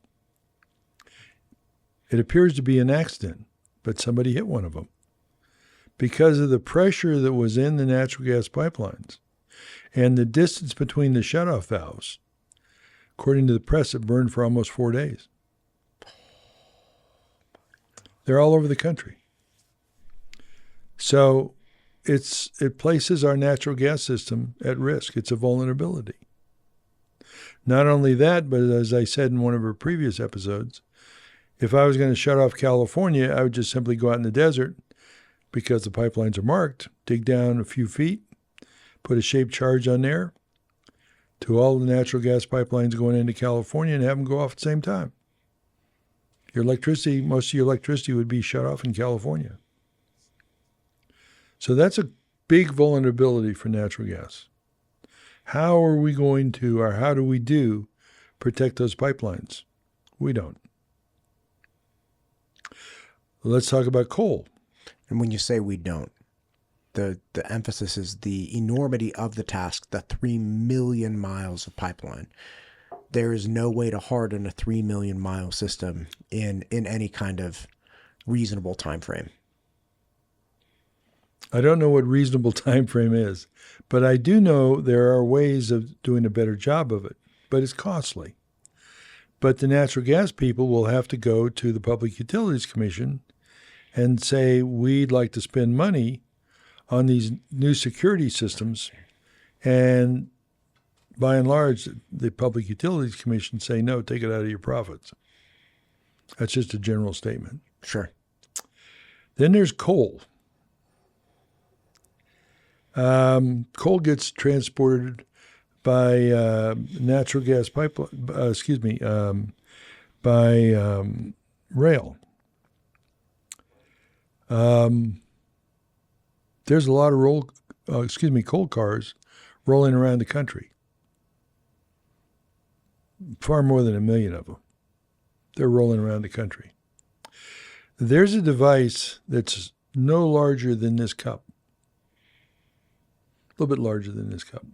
It appears to be an accident, but somebody hit one of them. Because of the pressure that was in the natural gas pipelines and the distance between the shutoff valves, according to the press, it burned for almost 4 days. They're all over the country. So it places our natural gas system at risk. It's a vulnerability. Not only that, but as I said in one of our previous episodes, if I was going to shut off California, I would just simply go out in the desert, because the pipelines are marked, dig down a few feet, put a shaped charge on there to all the natural gas pipelines going into California and have them go off at the same time. Most of your electricity would be shut off in California. So that's a big vulnerability for natural gas. How do we protect those pipelines? We don't. Let's talk about coal. And when you say we don't, the emphasis is the enormity of the task, the 3 million miles of pipeline. There is no way to harden a 3 million mile system in any kind of reasonable time frame. I don't know what reasonable time frame is, but I do know there are ways of doing a better job of it, but it's costly. But the natural gas people will have to go to the Public Utilities Commission and say, we'd like to spend money on these new security systems. And by and large, the Public Utilities Commission say, no, take it out of your profits. That's just a general statement. Sure. Then there's coal. Coal gets transported by natural gas pipeline, by rail. There's a lot of coal cars rolling around the country. Far more than 1 million of them. They're rolling around the country. There's a device that's no larger than this cup, a little bit larger than this cup,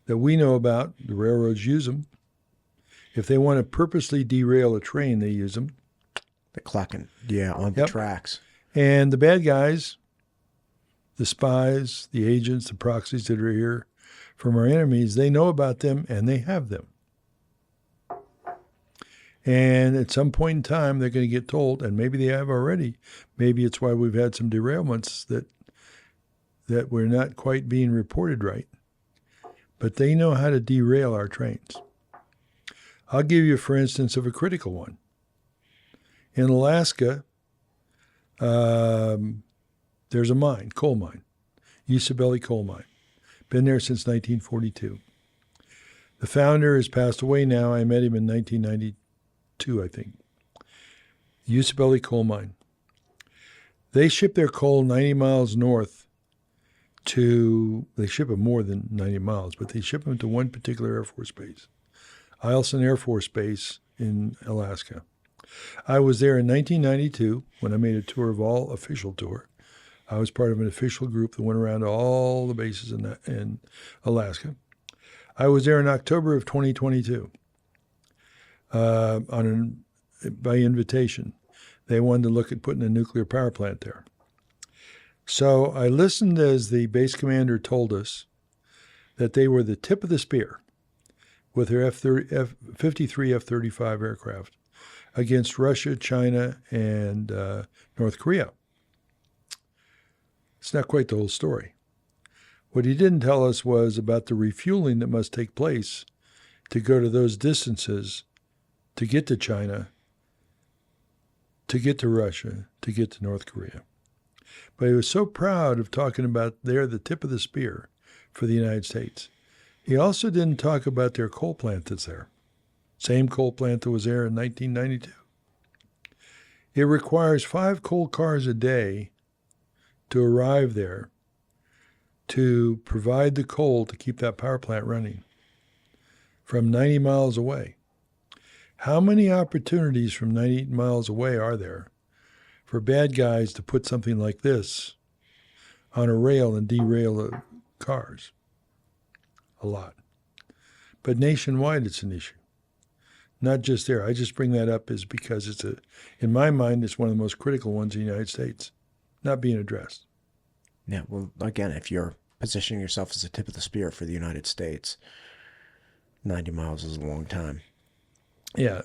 that we know about. The railroads use them. If they want to purposely derail a train, they use them. The clacking, on the tracks. And the bad guys, the spies, the agents, the proxies that are here from our enemies, they know about them and they have them. And at some point in time, they're going to get told, and maybe they have already. Maybe it's why we've had some derailments that we're not quite being reported right. But they know how to derail our trains. I'll give you, for instance, of a critical one. In Alaska, there's a mine, coal mine, Usabelli coal mine. Been there since 1942. The founder has passed away now. I met him in 1992, I think. Usabelli coal mine. They ship their coal 90 miles north they ship it more than 90 miles, but they ship them to one particular Air Force base, Eielson Air Force Base in Alaska. I was there in 1992 when I made a tour of all official tour. I was part of an official group that went around to all the bases in Alaska. I was there in October of 2022 by invitation. They wanted to look at putting a nuclear power plant there. So I listened as the base commander told us that they were the tip of the spear with their F-53 F-35 aircraft against Russia, China, and North Korea. It's not quite the whole story. What he didn't tell us was about the refueling that must take place to go to those distances to get to China, to get to Russia, to get to North Korea. But he was so proud of talking about they're the tip of the spear for the United States. He also didn't talk about their coal plant that's there. Same coal plant that was there in 1992. It requires 5 coal cars a day to arrive there to provide the coal to keep that power plant running from 90 miles away. How many opportunities from 90 miles away are there for bad guys to put something like this on a rail and derail the cars? A lot. But nationwide, it's an issue. Not just there. I just bring that up is because in my mind, it's one of the most critical ones in the United States, not being addressed. Yeah, well, again, if you're positioning yourself as the tip of the spear for the United States, 90 miles is a long time. Yeah.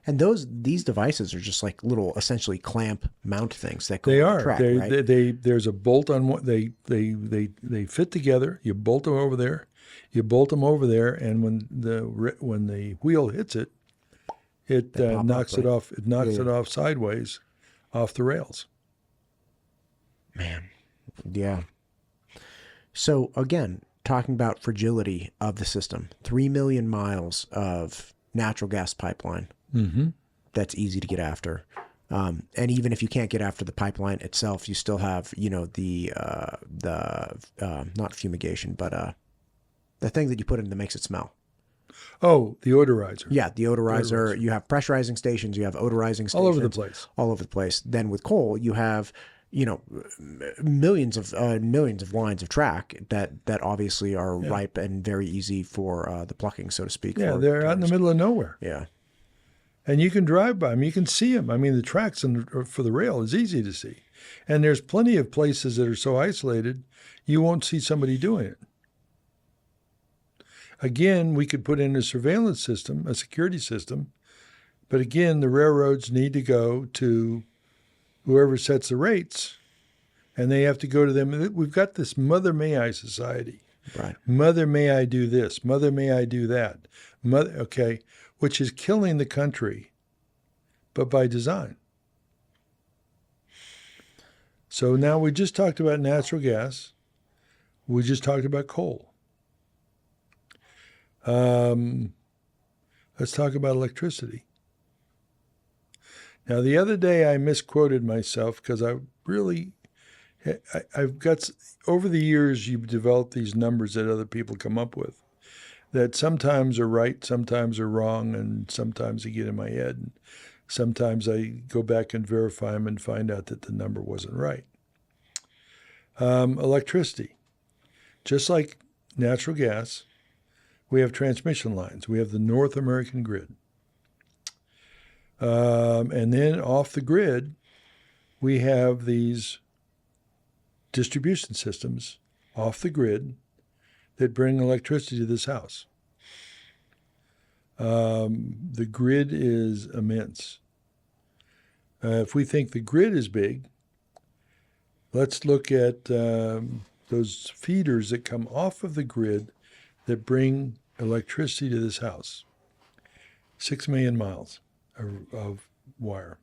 And these devices are just like little, essentially clamp mount things that go They on are. the track, right? There's a bolt on one. They fit together. You bolt them over there. You bolt them over there, and when the wheel hits it, it knocks it off. It knocks it off sideways, off the rails. Man, yeah. So again, talking about fragility of the system, 3 million miles of natural gas pipeline. Mm-hmm. That's easy to get after. And even if you can't get after the pipeline itself, you still have, the not fumigation, but the thing that you put in that makes it smell. Oh, the odorizer. Yeah, the odorizer. You have pressurizing stations. You have odorizing stations. All over the place. All over the place. Then with coal, you have, millions of lines of track that obviously are ripe and very easy for the plucking, so to speak. Yeah, they're out in the middle of nowhere. Yeah. And you can drive by them. You can see them. I mean, the tracks for the rail is easy to see. And there's plenty of places that are so isolated, you won't see somebody doing it. Again, we could put in a surveillance system, a security system. But again, the railroads need to go to whoever sets the rates, and they have to go to them. We've got this Mother May I society. Right. Mother, may I do this? Mother, may I do that? Okay. which is killing the country, but by design. So now we just talked about natural gas. We just talked about coal. Let's talk about electricity. Now, the other day I misquoted myself because I've got, over the years, you've developed these numbers that other people come up with that sometimes are right, sometimes are wrong, and sometimes they get in my head. And sometimes I go back and verify them and find out that the number wasn't right. Electricity. Just like natural gas, we have transmission lines. We have the North American grid. And then off the grid, we have these distribution systems off the grid that bring electricity to this house. The grid is immense. If we think the grid is big, let's look at those feeders that come off of the grid that bring electricity to this house. 6 million miles of wire.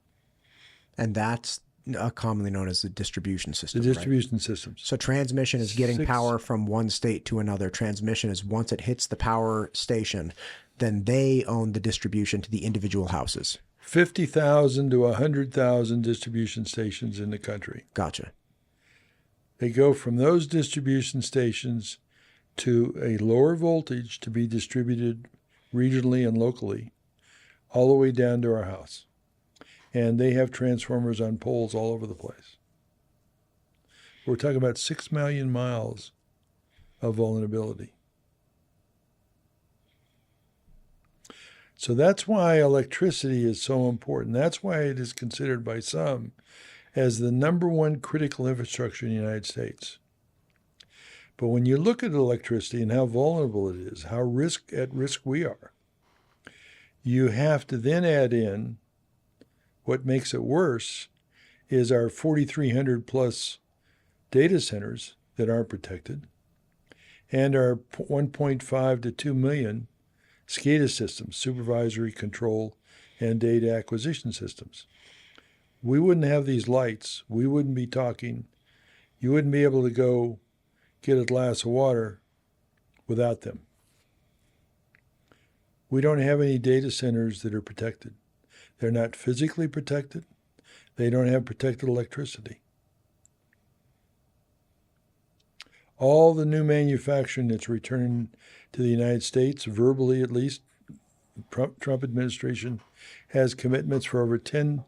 And that's commonly known as the distribution system. The distribution systems. So transmission is getting power from one state to another. Transmission is once it hits the power station, then they own the distribution to the individual houses. 50,000 to 100,000 distribution stations in the country. Gotcha. They go from those distribution stations to a lower voltage to be distributed regionally and locally, all the way down to our house. And they have transformers on poles all over the place. We're talking about 6 million miles of vulnerability. So that's why electricity is so important. That's why it is considered by some as the number one critical infrastructure in the United States. But when you look at electricity and how vulnerable it is, how at risk we are, you have to then add in what makes it worse is our 4,300 plus data centers that aren't protected and our 1.5 to 2 million SCADA systems, supervisory control and data acquisition systems. We wouldn't have these lights. We wouldn't be talking. You wouldn't be able to go get a glass of water without them. We don't have any data centers that are protected. They're not physically protected. They don't have protected electricity. All the new manufacturing that's returning to the United States, verbally at least, the Trump administration has commitments for over $10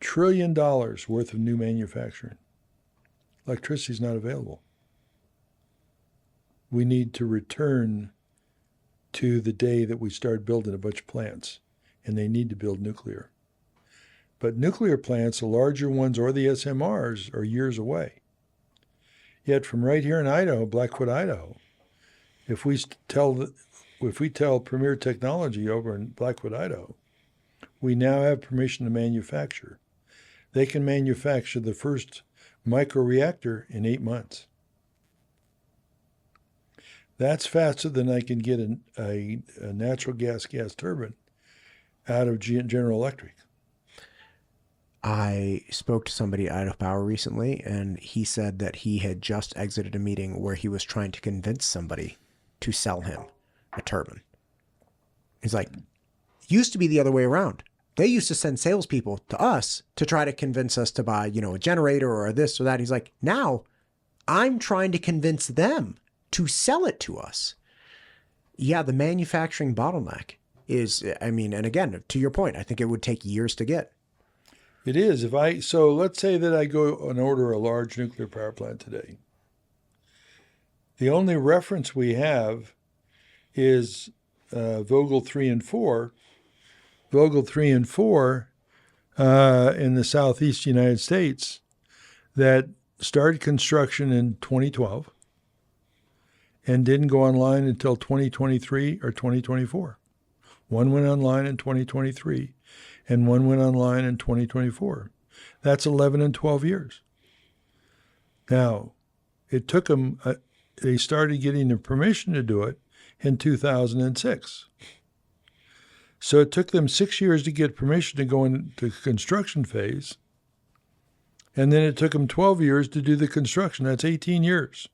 trillion worth of new manufacturing. Electricity is not available. We need to return to the day that we start building a bunch of plants, and they need to build nuclear. But nuclear plants, the larger ones or the SMRs, are years away. Yet from right here in Idaho, Blackfoot, Idaho, if we tell Premier Technology over in Blackfoot, Idaho, we now have permission to manufacture. They can manufacture the first microreactor in 8 months. That's faster than I can get a natural gas turbine out of General Electric. I spoke to somebody at Idaho Power recently, and he said that he had just exited a meeting where he was trying to convince somebody to sell him a turbine. He's like, used to be the other way around. They used to send salespeople to us to try to convince us to buy, a generator or this or that. He's like, now I'm trying to convince them to sell it to us. Yeah, the manufacturing bottleneck is, and again, to your point, I think it would take years to get. It is. So let's say that I go and order a large nuclear power plant today. The only reference we have is Vogtle 3 and 4. Vogtle 3 and 4 in the southeast United States that started construction in 2012 and didn't go online until 2023 or 2024. One went online in 2023 and one went online in 2024. That's 11 and 12 years. Now, it took them, they started getting the permission to do it in 2006. So it took them 6 years to get permission to go into construction phase. And then it took them 12 years to do the construction. That's 18 years.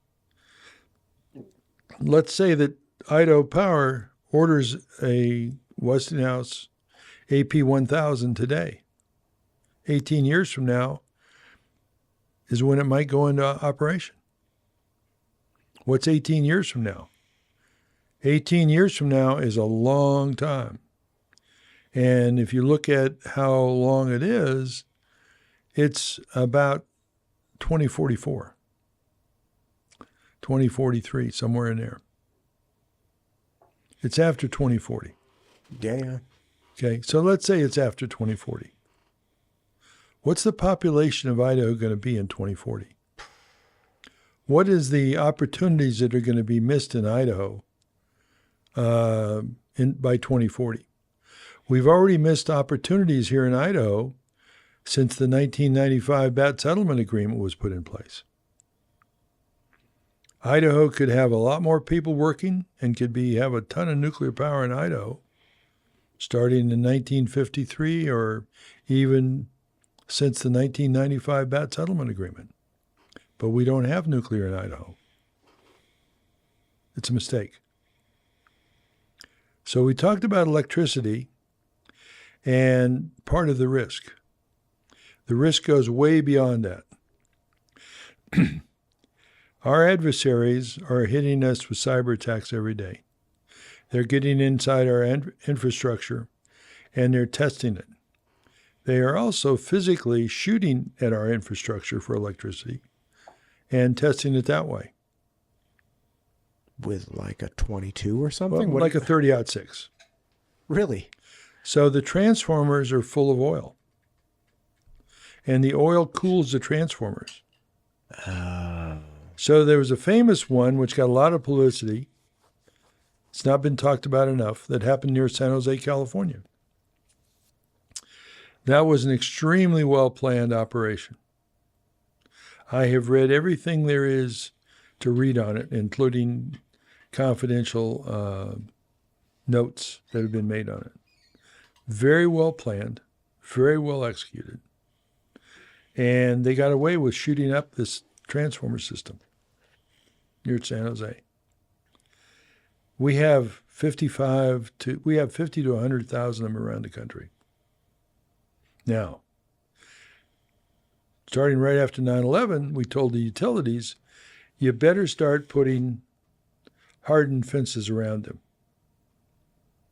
Let's say that Idaho Power orders a Westinghouse AP1000 today. 18 years from now is when it might go into operation. What's 18 years from now? 18 years from now is a long time. And if you look at how long it is, it's about 2044, 2043, somewhere in there. It's after 2040. Yeah. Okay, so let's say it's after 2040. What's the population of Idaho going to be in 2040? What is the opportunities that are going to be missed in Idaho by 2040? We've already missed opportunities here in Idaho since the 1995 Bat Settlement Agreement was put in place. Idaho could have a lot more people working and could have a ton of nuclear power in Idaho starting in 1953 or even since the 1995 Bat Settlement Agreement. But we don't have nuclear in Idaho. It's a mistake. So we talked about electricity and part of the risk. The risk goes way beyond that. Our adversaries are hitting us with cyber attacks every day. They're getting inside our infrastructure and they're testing it. They are also physically shooting at our infrastructure for electricity and testing it that way. With like a 22 or something? Well, like a 30-06. Really? So the transformers are full of oil. And the oil cools the transformers. So there was a famous one which got a lot of publicity. It's not been talked about enough, that happened near San Jose, California. That was an extremely well-planned operation. I have read everything there is to read on it, including confidential notes that have been made on it. Very well planned, very well executed. And they got away with shooting up this transformer system near San Jose. We have 50 to 100,000 of them around the country. Now, starting right after 9/11, we told the utilities, you better start putting hardened fences around them.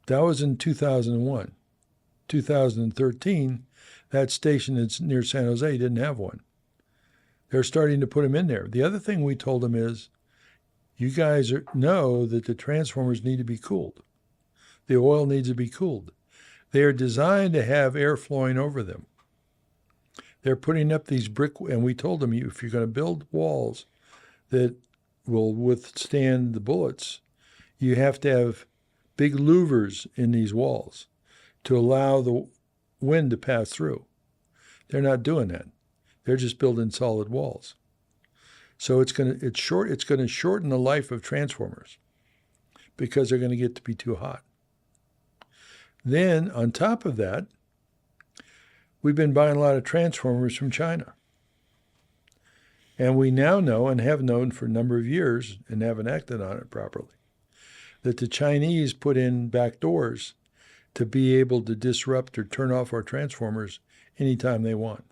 That was in 2001. 2013, that station that's near San Jose didn't have one. They're starting to put them in there. The other thing we told them is, you guys know that the transformers need to be cooled. The oil needs to be cooled. They are designed to have air flowing over them. They're putting up these brick, and we told them, if you're going to build walls that will withstand the bullets, you have to have big louvers in these walls to allow the wind to pass through. They're not doing that. They're just building solid walls. So it's going to shorten the life of transformers because they're going to get to be too hot. Then, on top of that, we've been buying a lot of transformers from China. And we now know, and have known for a number of years, and haven't acted on it properly, that the Chinese put in back doors to be able to disrupt or turn off our transformers anytime they want.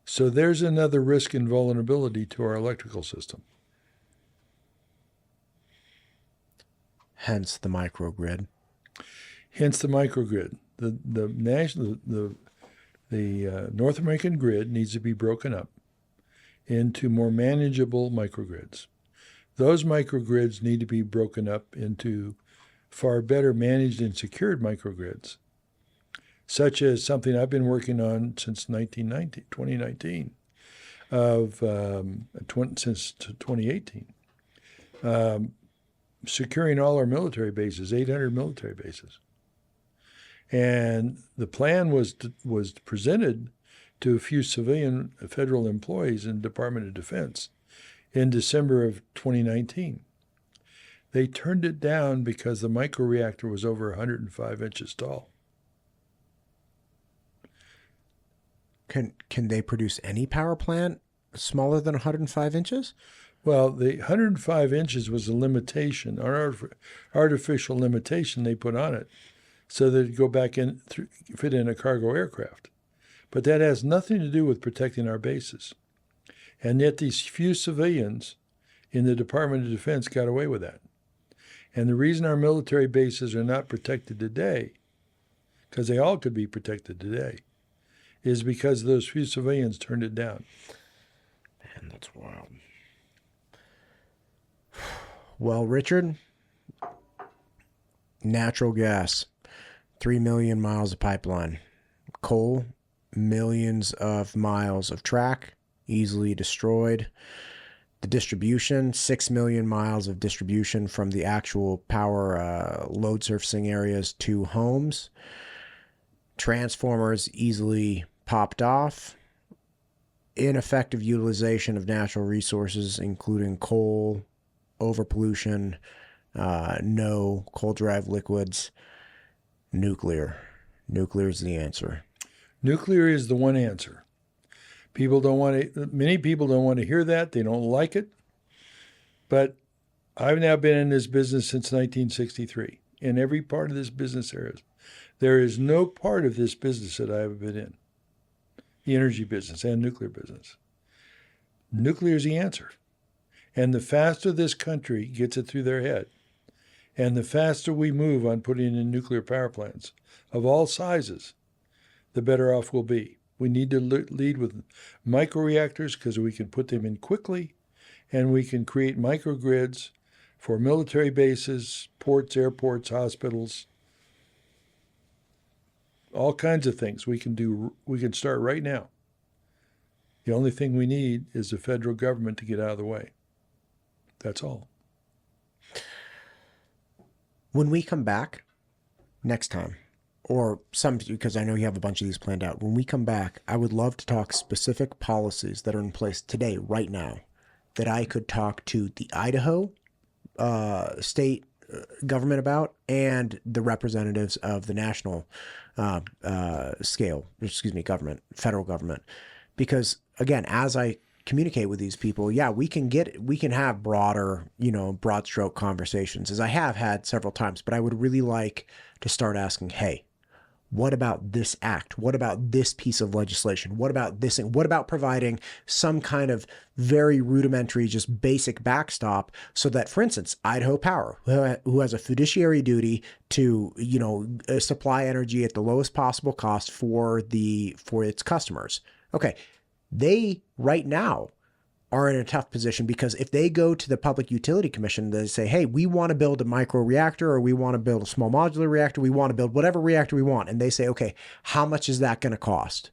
So there's another risk and vulnerability to our electrical system. Hence the microgrid. Hence the microgrid. The North American grid needs to be broken up into more manageable microgrids. Those microgrids need to be broken up into far better managed and secured microgrids, such as something I've been working on since 2019, since 2018. Securing all our military bases, 800 military bases. And the plan was presented to a few civilian federal employees in the Department of Defense in December of 2019. They turned it down because the microreactor was over 105 inches tall. Can they produce any power plant smaller than 105 inches? Well, the 105 inches was a limitation, an artificial limitation they put on it, so that it'd go back in, fit in a cargo aircraft. But that has nothing to do with protecting our bases. And yet these few civilians in the Department of Defense got away with that. And the reason our military bases are not protected today, because they all could be protected today, is because those few civilians turned it down. Man, that's wild. Well, Richard, natural gas, 3 million miles of pipeline. Coal, millions of miles of track, easily destroyed. The distribution, 6 million miles of distribution from the actual power load surfacing areas to homes. Transformers easily popped off. Ineffective utilization of natural resources, including coal, overpollution, no coal-derived liquids, nuclear. Nuclear is the answer. Nuclear is the one answer. Many people don't want to hear that. They don't like it. But I've now been in this business since 1963. In every part of this business there is no part of this business that I haven't been in. The energy business and nuclear business. Nuclear is the answer. And the faster this country gets it through their head, and the faster we move on putting in nuclear power plants of all sizes, the better off we'll be. We need to lead with microreactors because we can put them in quickly, and we can create microgrids for military bases, ports, airports, hospitals, all kinds of things we can do. We can start right now. The only thing we need is the federal government to get out of the way. That's all. When we come back next time, or some, because I know you have a bunch of these planned out. When we come back, I would love to talk specific policies that are in place today, right now, that I could talk to the Idaho state government about and the representatives of the national government, federal government. Because again, as I communicate with these people, yeah, we can have broader, broad stroke conversations, as I have had several times, but I would really like to start asking, hey, what about this act? What about this piece of legislation? What about this? What about providing some kind of very rudimentary, just basic backstop so that, for instance, Idaho Power, who has a fiduciary duty to, supply energy at the lowest possible cost for its customers. Okay. They right now are in a tough position because if they go to the Public Utility Commission, they say, hey, we want to build a micro reactor, or we want to build a small modular reactor, we want to build whatever reactor we want. And they say, okay, how much is that going to cost?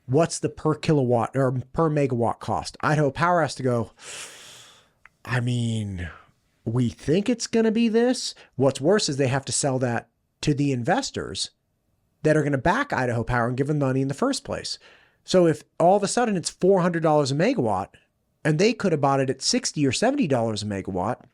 What's the per kilowatt or per megawatt cost? Idaho Power has to go, we think it's going to be this. What's worse is they have to sell that to the investors that are going to back Idaho Power and give them money in the first place. So if all of a sudden it's $400 a megawatt and they could have bought it at $60 or $70 a megawatt,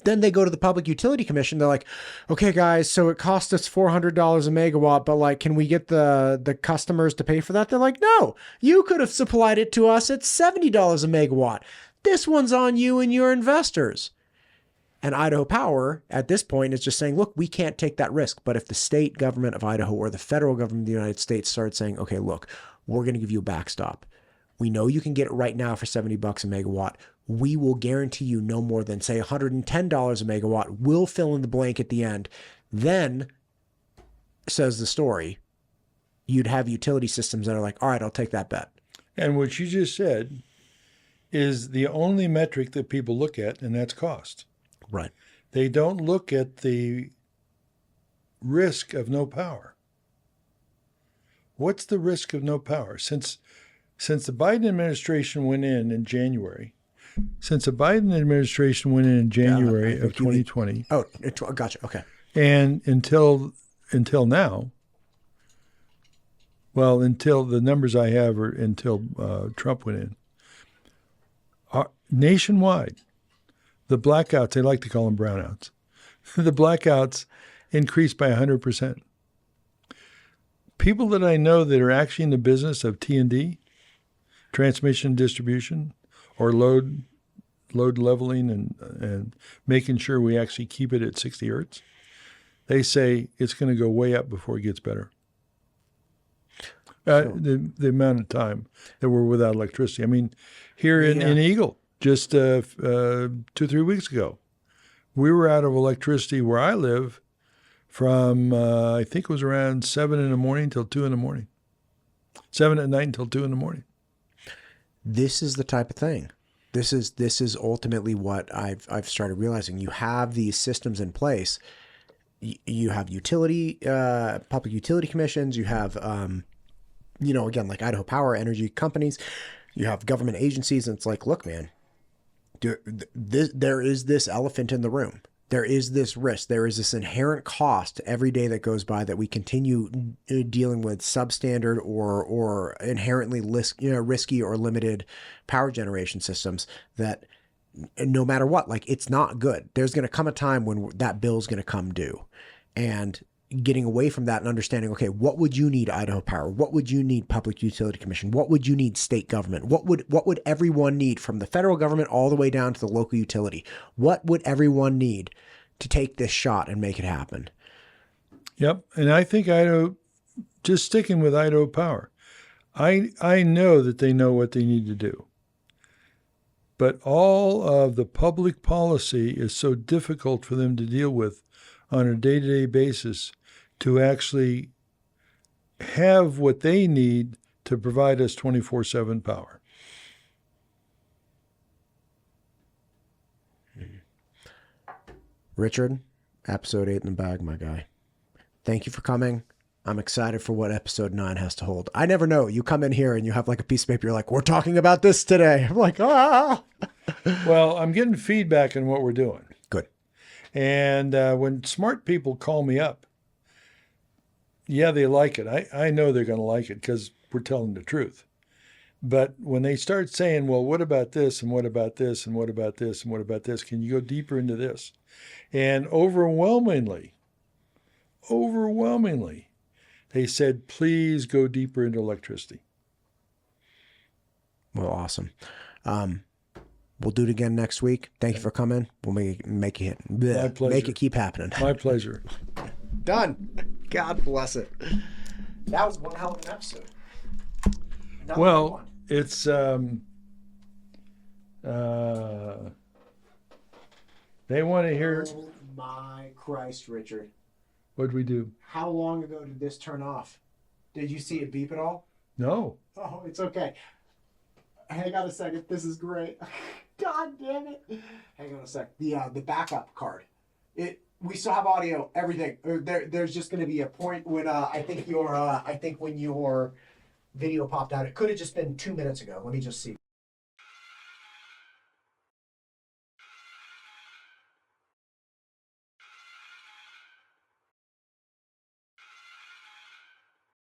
then they go to the Public Utility Commission. They're like, okay, guys, so it cost us $400 a megawatt, but can we get the customers to pay for that? They're like, no, you could have supplied it to us at $70 a megawatt. This one's on you and your investors. And Idaho Power at this point is just saying, look, we can't take that risk. But if the state government of Idaho or the federal government of the United States starts saying, okay, look, we're going to give you a backstop. We know you can get it right now for $70 a megawatt. We will guarantee you no more than, say, $110 a megawatt. We'll fill in the blank at the end. Then, says the story, you'd have utility systems that are like, all right, I'll take that bet. And what you just said is the only metric that people look at, and that's cost. Right. They don't look at the risk of no power. What's the risk of no power? Since the Biden administration went in January, of 2020. Oh, gotcha. Okay. And until now, well, until the numbers I have are until Trump went in, nationwide, The blackouts, they like to call them brownouts. The blackouts increased by 100%. People that I know that are actually in the business of T&D, transmission distribution, or load leveling and making sure we actually keep it at 60 hertz, they say it's going to go way up before it gets better. The amount of time that we're without electricity. I mean, here in Eagle, just 2 or 3 weeks ago, we were out of electricity where I live from, I think it was around 7 in the morning till 2 in the morning. 7 at night until 2 in the morning. This is the type of thing. This is ultimately what I've started realizing. You have these systems in place. You have public utility commissions. You have, again, like Idaho Power, energy companies. You have government agencies, and it's like, look, man, there is this elephant in the room. There is this risk. There is this inherent cost every day that goes by that we continue dealing with substandard or inherently risky or limited power generation systems that no matter what, like, it's not good. There's going to come a time when that bill's going to come due. And getting away from that and understanding, okay, what would you need, Idaho Power? What would you need, Public Utility Commission? What would you need, state government? What would everyone need, from the federal government all the way down to the local utility? What would everyone need to take this shot and make it happen? Yep. And I think Idaho, just sticking with Idaho Power, I know that they know what they need to do. But all of the public policy is so difficult for them to deal with on a day-to-day basis to actually have what they need to provide us 24/7 power. Richard, episode 8 in the bag, my guy. Thank you for coming. I'm excited for what episode 9 has to hold. I never know. You come in here and you have like a piece of paper. You're like, we're talking about this today. I'm like, ah. Well, I'm getting feedback on what we're doing. Good. And when smart people call me up, yeah, they like it. I know they're going to like it because we're telling the truth. But when they start saying, well, what about this, and what about this, and what about this, and what about this? Can you go deeper into this? And overwhelmingly, they said, please go deeper into electricity. Well, awesome. We'll do it again next week. Thank you for coming. We'll make it My pleasure. Make it keep happening. My pleasure. Done. God bless it. That was one hell of an episode. Well, it's they want to hear. Oh my Christ, Richard. What'd we do? How long ago did this turn off? Did you see it beep at all? No. Oh, it's okay. Hang on a second. This is great. God damn it. Hang on a sec. The backup card. We still have audio, everything. There's just going to be a point when I think when your video popped out. It could have just been 2 minutes ago. Let me just see.